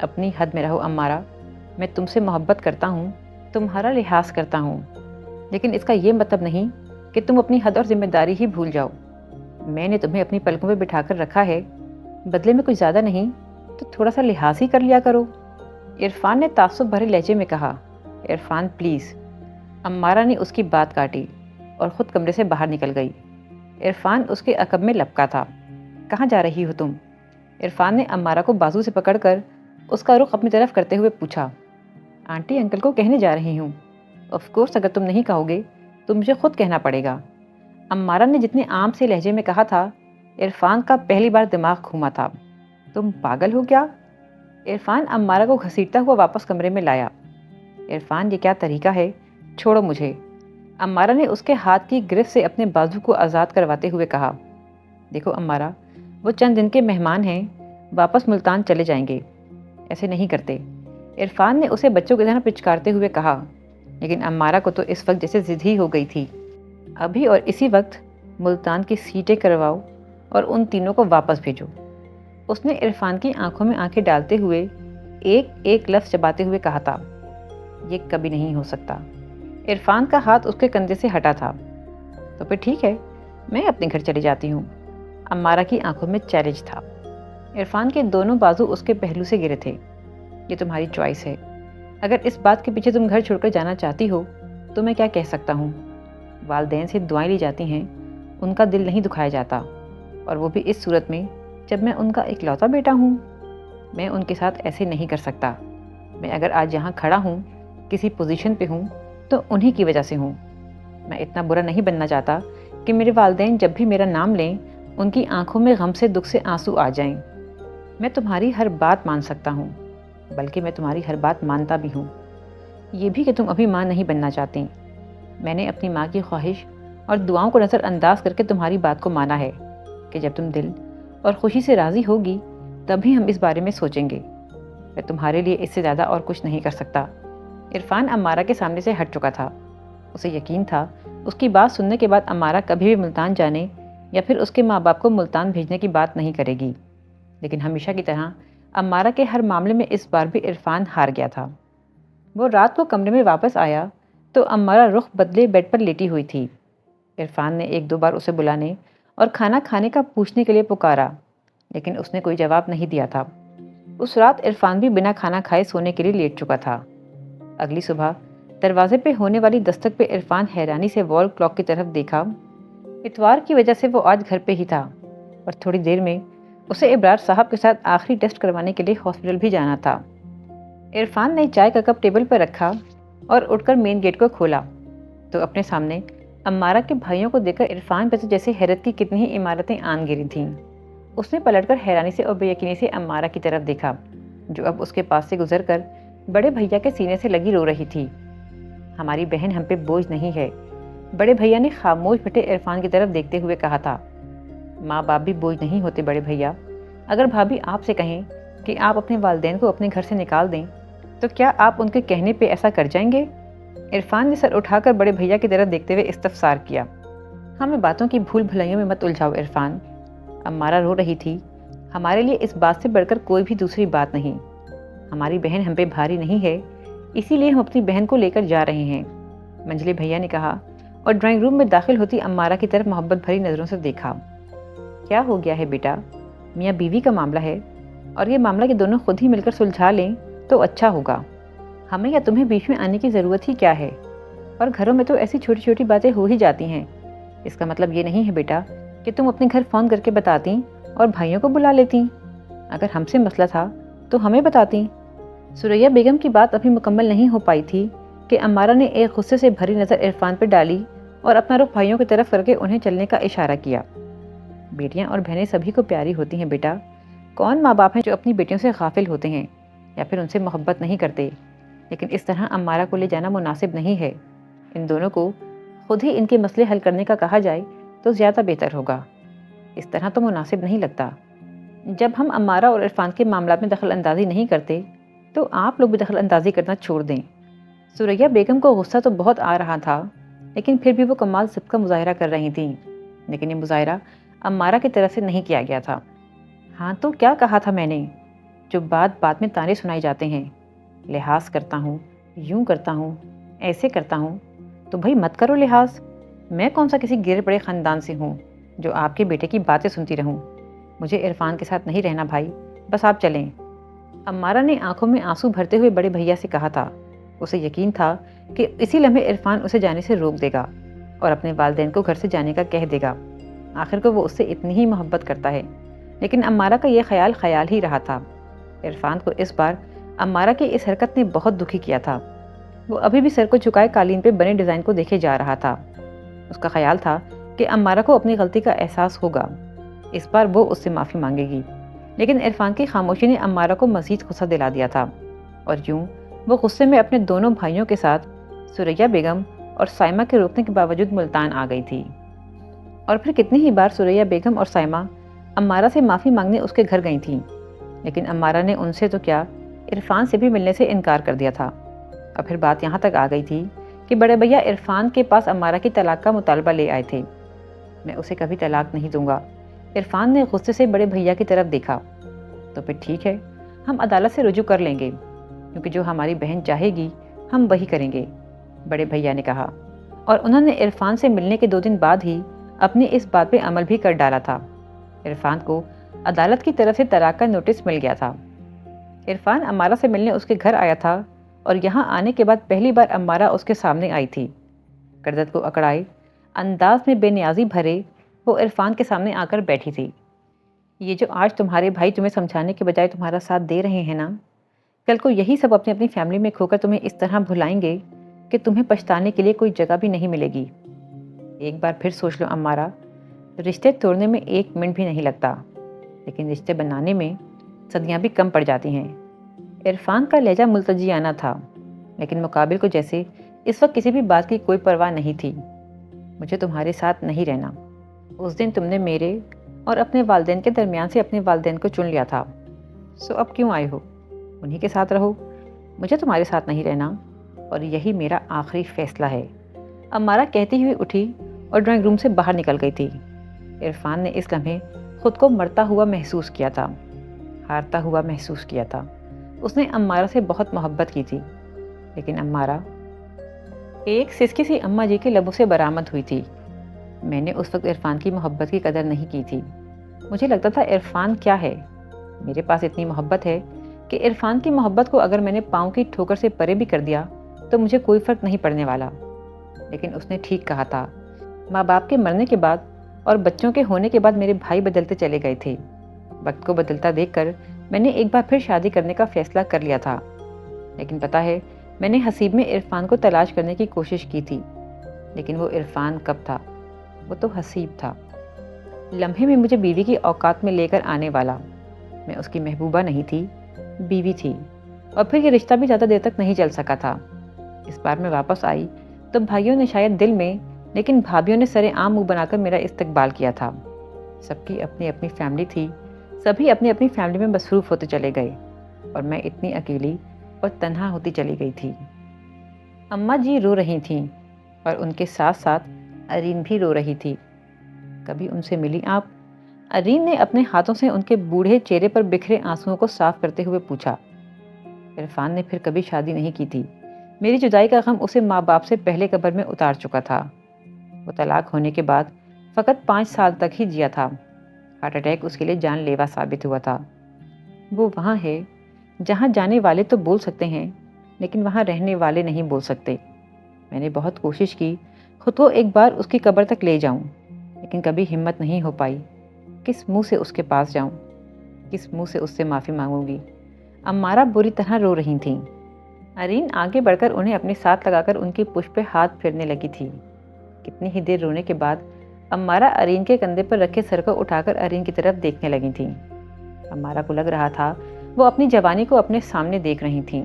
اپنی حد میں رہو عمارہ، میں تم سے محبت کرتا ہوں، تمہارا لحاظ کرتا ہوں، لیکن اس کا یہ مطلب نہیں کہ تم اپنی حد اور ذمہ داری ہی بھول جاؤ۔ میں نے تمہیں اپنی پلکوں پہ بٹھا کر رکھا ہے، بدلے میں کچھ زیادہ نہیں تو تھوڑا سا لحاظ ہی کر لیا کرو۔ عرفان نے تعصب بھرے لہجے میں کہا۔ عرفان پلیز۔ عمارہ نے اس کی بات کاٹی اور خود کمرے سے باہر نکل گئی۔ عرفان اس کے عقب میں لپکا تھا۔ کہاں جا رہی ہو تم؟ عرفان نے عمارہ کو بازو سے پکڑ کر اس کا رخ اپنی طرف کرتے ہوئے پوچھا۔ آنٹی انکل کو کہنے جا رہی ہوں۔ آف کورس اگر تم نہیں کہو گے تو مجھے خود کہنا پڑے گا۔ عمارہ نے جتنے عام سے لہجے میں کہا تھا، عرفان کا پہلی بار دماغ گھوما تھا۔ تم پاگل ہو کیا؟ عرفان عمارہ کو گھسیٹتا ہوا واپس کمرے میں لایا۔ عرفان یہ کیا طریقہ ہے، چھوڑو مجھے۔ عمارہ نے اس کے ہاتھ کی گرفت سے اپنے بازو کو آزاد کرواتے ہوئے کہا۔ دیکھو عمارہ، وہ چند دن کے مہمان ہیں، واپس ملتان چلے جائیں گے، ایسے نہیں کرتے۔ عرفان نے اسے بچوں کی طرح پچکارتے ہوئے کہا، لیکن عمارہ کو تو اس وقت جیسے ضد ہی ہو گئی تھی۔ ابھی اور اسی وقت ملتان کی سیٹیں کرواؤ اور ان تینوں کو واپس بھیجو۔ اس نے عرفان کی آنکھوں میں آنکھیں ڈالتے ہوئے ایک ایک لفظ چباتے ہوئے کہا تھا۔ یہ کبھی نہیں ہو سکتا۔ عرفان کا ہاتھ اس کے کندھے سے ہٹا تھا۔ تو پھر ٹھیک ہے، میں اپنے گھر چلی جاتی ہوں۔ عمارہ کی آنکھوں میں چیلنج تھا۔ عرفان کے دونوں بازو اس کے پہلو سے گرے تھے۔ یہ تمہاری چوائس ہے، اگر اس بات کے پیچھے تم گھر چھوڑ کر جانا چاہتی ہو تو میں کیا کہہ سکتا ہوں؟ والدین سے دعائیں لی جاتی ہیں، ان کا دل نہیں دکھایا جاتا، اور وہ بھی اس صورت میں جب میں ان کا اکلوتا بیٹا ہوں۔ میں ان کے ساتھ ایسے نہیں کر سکتا۔ میں اگر آج یہاں کھڑا ہوں، کسی پوزیشن پہ ہوں، تو انہی کی وجہ سے ہوں۔ میں اتنا برا نہیں بننا چاہتا کہ میرے والدین جب بھی میرا نام لیں ان کی آنکھوں میں غم سے دکھ سے آنسو آ جائیں۔ میں تمہاری ہر بات مان سکتا ہوں، بلکہ میں تمہاری ہر بات مانتا بھی ہوں۔ یہ بھی کہ تم ابھی ماں نہیں بننا چاہتی۔ میں نے اپنی ماں کی خواہش اور دعاؤں کو نظر انداز کر کے تمہاری بات کو مانا ہے کہ جب تم دل اور خوشی سے راضی ہوگی تبھی ہم اس بارے میں سوچیں گے۔ میں تمہارے لیے اس سے زیادہ اور کچھ نہیں کر سکتا۔ عرفان عمارہ کے سامنے سے ہٹ چکا تھا۔ اسے یقین تھا اس کی بات سننے کے بعد عمارہ کبھی بھی ملتان جانے یا پھر اس کے ماں باپ کو ملتان بھیجنے کی بات نہیں کرے گی، لیکن ہمیشہ کی طرح عمارہ کے ہر معاملے میں اس بار بھی عرفان ہار گیا تھا۔ وہ رات کو کمرے میں واپس آیا تو عمارہ رخ بدلے بیڈ پر لیٹی ہوئی تھی۔ عرفان نے ایک دو بار اسے بلانے اور کھانا کھانے کا پوچھنے کے لیے پکارا، لیکن اس نے کوئی جواب نہیں دیا تھا۔ اس رات عرفان بھی بنا کھانا کھائے سونے کے لیے لیٹ چکا تھا۔ اگلی صبح دروازے پہ ہونے والی دستک پہ عرفان حیرانی سے وال کلاک کی طرف دیکھا۔ اتوار کی وجہ سے وہ آج گھر پہ ہی تھا اور تھوڑی دیر میں اسے ابرار صاحب کے ساتھ آخری ٹیسٹ کروانے کے لیے ہاسپٹل بھی جانا تھا۔ عرفان نے چائے کا کپ ٹیبل پر رکھا اور اٹھ کر مین گیٹ کو کھولا تو اپنے سامنے امارہ کے بھائیوں کو دیکھ کر عرفان پہ جیسے حیرت کی کتنی ہی عمارتیں آن گری تھیں۔ اس نے پلٹ کر حیرانی سے اور بے یقینی سے امارہ کی طرف دیکھا، جو اب اس کے پاس سے گزر کر بڑے بھیا کے سینے سے لگی رو رہی تھی۔ ہماری بہن ہم پہ بوجھ نہیں ہے، بڑے بھیا نے خاموش بیٹھے عرفان کی طرف دیکھتے ہوئے کہا تھا۔ ماں باپ بھی بوجھ نہیں ہوتے بڑے بھیا۔ اگر بھابھی آپ سے کہیں کہ آپ اپنے والدین کو اپنے گھر سے نکال دیں تو کیا آپ ان کے کہنے پہ ایسا کر جائیں گے؟ عرفان نے سر اٹھا کر بڑے بھیا کی طرف دیکھتے ہوئے استفسار کیا۔ ہمیں باتوں کی بھول بھلائیوں میں مت الجھاؤ عرفان۔ امارہ رو رہی تھی۔ ہمارے لیے اس بات سے بڑھ کر کوئی بھی دوسری بات نہیں۔ ہماری بہن ہم پہ بھاری نہیں ہے، اسی لیے ہم اپنی بہن کو لے کر جا رہے ہیں، منجلے بھیا نے کہا اور ڈرائنگ روم میں داخل ہوتی امارہ کی طرف محبت بھری نظروں سے دیکھا۔ کیا ہو گیا ہے بیٹا؟ میاں بیوی کا معاملہ ہے اور یہ معاملہ کہ دونوں خود ہی مل کر سلجھا لیں تو اچھا ہوگا۔ ہمیں یا تمہیں بیچ میں آنے کی ضرورت ہی کیا ہے؟ اور گھروں میں تو ایسی چھوٹی چھوٹی باتیں ہو ہی جاتی ہیں۔ اس کا مطلب یہ نہیں ہے بیٹا کہ تم اپنے گھر فون کر کے بتاتی اور بھائیوں کو بلا لیتی۔ اگر ہم سے مسئلہ تھا تو ہمیں بتاتی۔ سریا بیگم کی بات ابھی مکمل نہیں ہو پائی تھی کہ امارہ نے ایک غصے سے بھری نظر عرفان پہ ڈالی اور اپنا رخ بھائیوں کی طرف کر کے انہیں چلنے کا اشارہ کیا۔ بیٹیاں اور بہنیں سبھی کو پیاری ہوتی ہیں بیٹا۔ کون ماں باپ ہیں جو اپنی بیٹیوں سے غافل ہوتے ہیں یا پھر ان سے محبت نہیں کرتے؟ لیکن اس طرح امارہ کو لے جانا مناسب نہیں ہے۔ ان دونوں کو خود ہی ان کے مسئلے حل کرنے کا کہا جائے تو زیادہ بہتر ہوگا۔ اس طرح تو مناسب نہیں لگتا۔ جب ہم امارہ اور عرفان کے معاملات میں دخل اندازی نہیں کرتے تو آپ لوگ بھی دخل اندازی کرنا چھوڑ دیں۔ سریا بیگم کو غصہ تو بہت آ رہا تھا، لیکن پھر بھی وہ کمال صبر کا مظاہرہ کر رہی تھیں، لیکن یہ مظاہرہ امارہ کی طرف سے نہیں کیا گیا تھا۔ ہاں تو کیا کہا تھا میں نے؟ جو بات میں تانے سنائی جاتے ہیں، لحاظ کرتا ہوں، یوں کرتا ہوں، ایسے کرتا ہوں، تو بھائی مت کرو لحاظ۔ میں کون سا کسی گرے پڑے خاندان سے ہوں جو آپ کے بیٹے کی باتیں سنتی رہوں؟ مجھے عرفان کے ساتھ نہیں رہنا بھائی، بس آپ چلیں۔ امارہ نے آنکھوں میں آنسو بھرتے ہوئے بڑے بھیا سے کہا تھا۔ اسے یقین تھا کہ اسی لمحے عرفان اسے جانے سے روک دے گا اور اپنے والدین کو گھر سے جانے کا کہہ دے گا۔ آخر کو وہ اس سے اتنی ہی محبت کرتا ہے، لیکن امارہ کا یہ خیال ہی رہا تھا۔ عرفان کو اس بار امارہ کی اس حرکت نے بہت دکھی کیا تھا۔ وہ ابھی بھی سر کو جھکائے قالین پہ بنے ڈیزائن کو دیکھے جا رہا تھا۔ اس کا خیال تھا کہ امارہ کو اپنی غلطی کا احساس ہوگا، اس بار وہ اس سے معافی مانگے گی، لیکن عرفان کی خاموشی نے امارہ کو مزید غصہ دلا دیا تھا، اور یوں وہ غصے میں اپنے دونوں بھائیوں کے ساتھ سریا بیگم اور سائمہ کے روکنے کے باوجود ملتان آ گئی تھی۔ اور پھر کتنی ہی بار سریا بیگم اور سائمہ امارہ سے معافی مانگنے اس کے گھر گئی تھیں، لیکن امارہ نے ان سے تو کیا، عرفان سے بھی ملنے سے انکار کر دیا تھا۔ اور پھر بات یہاں تک آ گئی تھی کہ بڑے بھیا عرفان کے پاس امارہ کی طلاق کا مطالبہ لے آئے تھے۔ میں اسے کبھی طلاق نہیں دوں گا۔ عرفان نے غصے سے بڑے بھیا کی طرف دیکھا۔ تو پھر ٹھیک ہے، ہم عدالت سے رجوع کر لیں گے، کیونکہ جو ہماری بہن چاہے گی ہم وہی کریں گے، بڑے بھیا نے کہا، اور انہوں نے عرفان سے ملنے کے 2 دن بعد ہی اپنی اس بات پہ عمل بھی کر ڈالا تھا۔ عرفان کو عدالت کی طرف سے طلاق کا نوٹس مل گیا تھا۔ عرفان امارہ سے ملنے اس کے گھر آیا تھا اور یہاں آنے کے بعد پہلی بار امارہ اس کے سامنے آئی تھی۔ گردن کو اکڑائے انداز میں بے نیازی بھرے وہ عرفان کے سامنے آ کر بیٹھی تھی۔ یہ جو آج تمہارے بھائی تمہیں سمجھانے کے بجائے تمہارا ساتھ دے رہے ہیں نا، کل کو یہی سب اپنی اپنی فیملی میں کھو کر تمہیں اس طرح بھلائیں گے کہ تمہیں پچھتانے کے لیے کوئی جگہ بھی نہیں ملے گی۔ ایک بار پھر سوچ لو امارہ، رشتے توڑنے میں 1 منٹ بھی نہیں لگتا، لیکن رشتے بنانے میں صدیاں بھی کم پڑ جاتی ہیں۔ عرفان کا لہجہ ملتجیانہ تھا، لیکن مقابل کو جیسے اس وقت کسی بھی بات کی کوئی پرواہ نہیں تھی۔ مجھے تمہارے ساتھ نہیں رہنا۔ اس دن تم نے میرے اور اپنے والدین کے درمیان سے اپنے والدین کو چن لیا تھا، سو اب کیوں آئے ہو؟ انہی کے ساتھ رہو، مجھے تمہارے ساتھ نہیں رہنا، اور یہی میرا آخری فیصلہ ہے۔ امارہ کہتی ہوئی اٹھی اور ڈرائنگ روم سے باہر نکل گئی تھی۔ عرفان نے اس لمحے خود کو مرتا ہوا محسوس کیا تھا، ہارتا ہوا محسوس کیا تھا۔ اس نے امارہ سے بہت محبت کی تھی، لیکن امارہ ایک سسکی سی اماں جی کے لبوں سے برآمد ہوئی تھی۔ میں نے اس وقت عرفان کی محبت کی قدر نہیں کی تھی۔ مجھے لگتا تھا عرفان کیا ہے، میرے پاس اتنی محبت ہے کہ عرفان کی محبت کو اگر میں نے پاؤں کی ٹھوکر سے پرے بھی کر دیا تو مجھے کوئی فرق نہیں پڑنے والا۔ لیکن اس نے ٹھیک کہا تھا، ماں باپ کے مرنے کے بعد اور بچوں کے ہونے کے بعد میرے بھائی بدلتے چلے گئے تھے۔ وقت کو بدلتا دیکھ کر میں نے ایک بار پھر شادی کرنے کا فیصلہ کر لیا تھا۔ لیکن پتہ ہے، میں نے حسیب میں عرفان کو تلاش کرنے کی کوشش کی تھی، لیکن وہ عرفان کب تھا، وہ تو حسیب تھا، لمحے میں مجھے بیوی کی اوقات میں لے کر آنے والا۔ میں اس کی محبوبہ نہیں تھی، بیوی تھی، اور پھر یہ رشتہ بھی زیادہ دیر تک نہیں چل سکا تھا۔ اس بار میں واپس آئی تو بھائیوں نے شاید دل میں، لیکن بھابھیوں نے سرے عام منہ بنا کر میرا استقبال کیا تھا۔ سب کی اپنی اپنی فیملی تھی، سبھی اپنی اپنی فیملی میں مصروف ہوتے چلے گئے، اور میں اتنی اکیلی اور تنہا ہوتی چلی گئی تھی۔ اماں جی رو رہی تھیں، اور ان کے ساتھ ساتھ ارین بھی رو رہی تھی۔ کبھی ان سے ملی آپ؟ ارین نے اپنے ہاتھوں سے ان کے بوڑھے چہرے پر بکھرے آنسوؤں کو صاف کرتے ہوئے پوچھا۔ عرفان نے پھر کبھی شادی نہیں کی تھی۔ میری جدائی کا غم اسے ماں باپ سے پہلے قبر میں اتار چکا تھا۔ وہ طلاق ہونے کے بعد فقط 5 سال تک ہی جیا تھا۔ ہارٹ اٹیک اس کے لیے جان لیوا ثابت ہوا تھا۔ وہ وہاں ہے جہاں جانے والے تو بول سکتے ہیں، لیکن وہاں رہنے والے نہیں بول سکتے۔ میں نے بہت کوشش کی خود کو ایک بار اس کی قبر تک لے جاؤں، لیکن کبھی ہمت نہیں ہو پائی۔ کس منہ سے اس کے پاس جاؤں، کس منہ سے اس سے معافی مانگوں گی؟ امارہ بری طرح رو رہی تھیں۔ ارین آگے بڑھ کر انہیں اپنے ساتھ لگا کر ان کی پشت پہ ہاتھ پھیرنے لگی تھی۔ کتنی ہی دیر رونے کے بعد امارہ ارین کے کندھے پر رکھے سر کو اٹھا کر ارین کی طرف دیکھنے لگی تھیں۔ امارہ کو لگ رہا تھا وہ اپنی جوانی کو اپنے سامنے دیکھ رہی تھیں،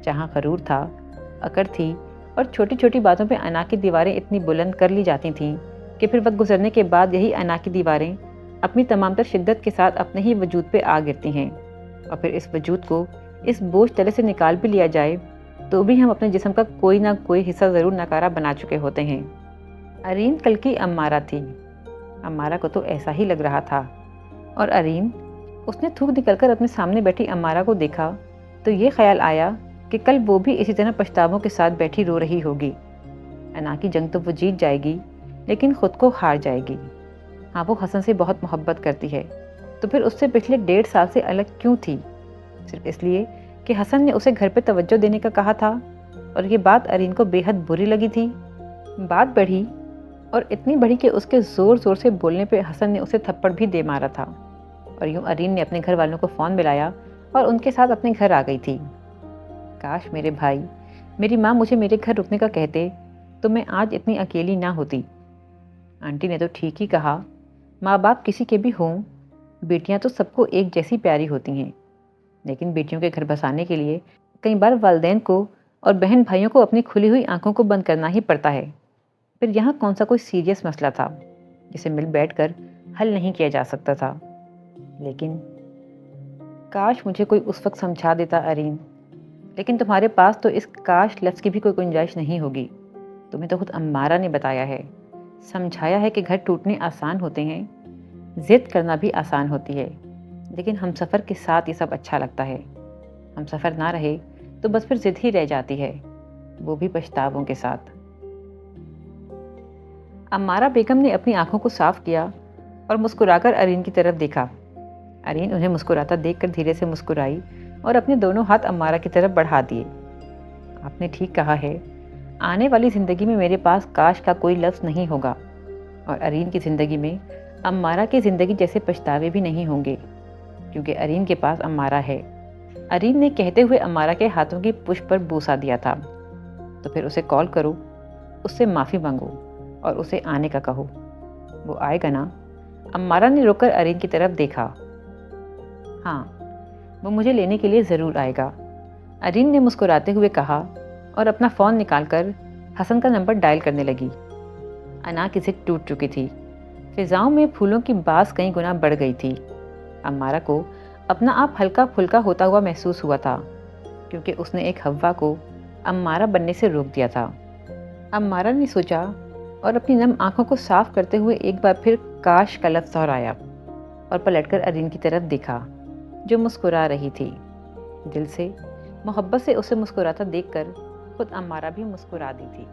جہاں غرور تھا، اکڑ تھی، اور چھوٹی چھوٹی باتوں پہ انا کی دیواریں اتنی بلند کر لی جاتی تھیں کہ پھر وقت گزرنے کے بعد یہی انا کی دیواریں اپنی تمام تر شدت کے ساتھ اپنے ہی وجود پہ آ گرتی ہیں، اور پھر اس وجود کو اس بوجھ تلے سے نکال بھی لیا جائے تو بھی ہم اپنے جسم کا کوئی نہ کوئی حصہ ضرور ناکارہ بنا چکے ہوتے ہیں۔ ارین کل کی امارہ تھی۔ امارہ کو تو ایسا ہی لگ رہا تھا، اور ارین، اس نے تھوک نکل کر اپنے سامنے بیٹھی امارہ کو دیکھا تو یہ خیال آیا کہ کل وہ بھی اسی طرح پچھتاووں کے ساتھ بیٹھی رو رہی ہوگی۔ انا کی جنگ تو وہ جیت جائے گی، لیکن خود کو ہار جائے گی۔ ہاں، وہ حسن سے بہت محبت کرتی ہے، تو پھر اس سے پچھلے 1.5 سال سے الگ کیوں تھی؟ صرف اس لیے کہ حسن نے اسے گھر پہ توجہ دینے کا کہا تھا، اور یہ بات ارین کو بے حد بری لگی تھی۔ بات بڑھی، اور اتنی بڑی کہ اس کے زور زور سے بولنے پہ حسن نے اسے تھپڑ بھی دے مارا تھا، اور یوں ارین نے اپنے گھر والوں کو فون ملایا اور ان کے ساتھ اپنے گھر آ گئی تھی۔ کاش میرے بھائی، میری ماں مجھے میرے گھر رکنے کا کہتے تو میں آج اتنی اکیلی نہ ہوتی۔ آنٹی نے تو ٹھیک ہی کہا، ماں باپ کسی کے بھی ہوں، بیٹیاں تو سب کو ایک جیسی پیاری ہوتی ہیں، لیکن بیٹیوں کے گھر بسانے کے لیے کئی بار والدین کو اور بہن بھائیوں کو اپنی کھلی ہوئی آنکھوں کو بند کرنا ہی پڑتا ہے۔ پھر یہاں کون سا کوئی سیریس مسئلہ تھا جسے مل بیٹھ کر حل نہیں کیا جا سکتا تھا؟ لیکن کاش مجھے کوئی اس وقت سمجھا دیتا ارین، لیکن تمہارے پاس تو اس کاش لفظ کی بھی کوئی گنجائش نہیں ہوگی۔ تمہیں تو خود امارہ نے بتایا ہے، سمجھایا ہے کہ گھر ٹوٹنے آسان ہوتے ہیں، ضد کرنا بھی آسان ہوتی ہے، لیکن ہم سفر کے ساتھ یہ سب اچھا لگتا ہے۔ ہم سفر نہ رہے تو بس پھر ضد ہی رہ جاتی ہے، وہ بھی پچھتاووں کے ساتھ۔ امارہ بیگم نے اپنی آنکھوں کو صاف کیا اور مسکرا کر ارین کی طرف دیکھا۔ ارین انہیں مسکراتا دیکھ کر دھیرے سے مسکرائی اور اپنے دونوں ہاتھ امارہ کی طرف بڑھا دیے۔ آپ نے ٹھیک کہا ہے، آنے والی زندگی میں میرے پاس کاش کا کوئی لفظ نہیں ہوگا، اور ارین کی زندگی میں امارہ کی زندگی جیسے پچھتاوے بھی نہیں ہوں گے، کیونکہ ارین کے پاس امارہ ہے۔ ارین نے کہتے ہوئے امارہ کے ہاتھوں کی پشت پر بوسہ دیا تھا۔ تو پھر اسے کال کرو، اس سے معافی مانگو اور اسے آنے کا کہو۔ وہ آئے گا نا؟ امارہ نے رک کر ارین کی طرف دیکھا۔ ہاں، وہ مجھے لینے کے لیے ضرور آئے گا، ارین نے مسکراتے ہوئے کہا، اور اپنا فون نکال کر حسن کا نمبر ڈائل کرنے لگی۔ انا کی ضد ٹوٹ چکی تھی، فضاؤں میں پھولوں کی باس کئی گنا بڑھ گئی تھی۔ امارہ کو اپنا آپ ہلکا پھلکا ہوتا ہوا محسوس ہوا تھا، کیونکہ اس نے ایک ہوا کو امارہ بننے سے روک دیا تھا۔ امارہ نے سوچا اور اپنی نم آنکھوں کو صاف کرتے ہوئے ایک بار پھر کاش کا لفظ دہرایا، اور پلٹ کر ارین کی طرف دیکھا جو مسکرا رہی تھی۔ دل سے محبت سے اسے مسکراتا دیکھ کر خود امارہ بھی مسکرا دی تھی۔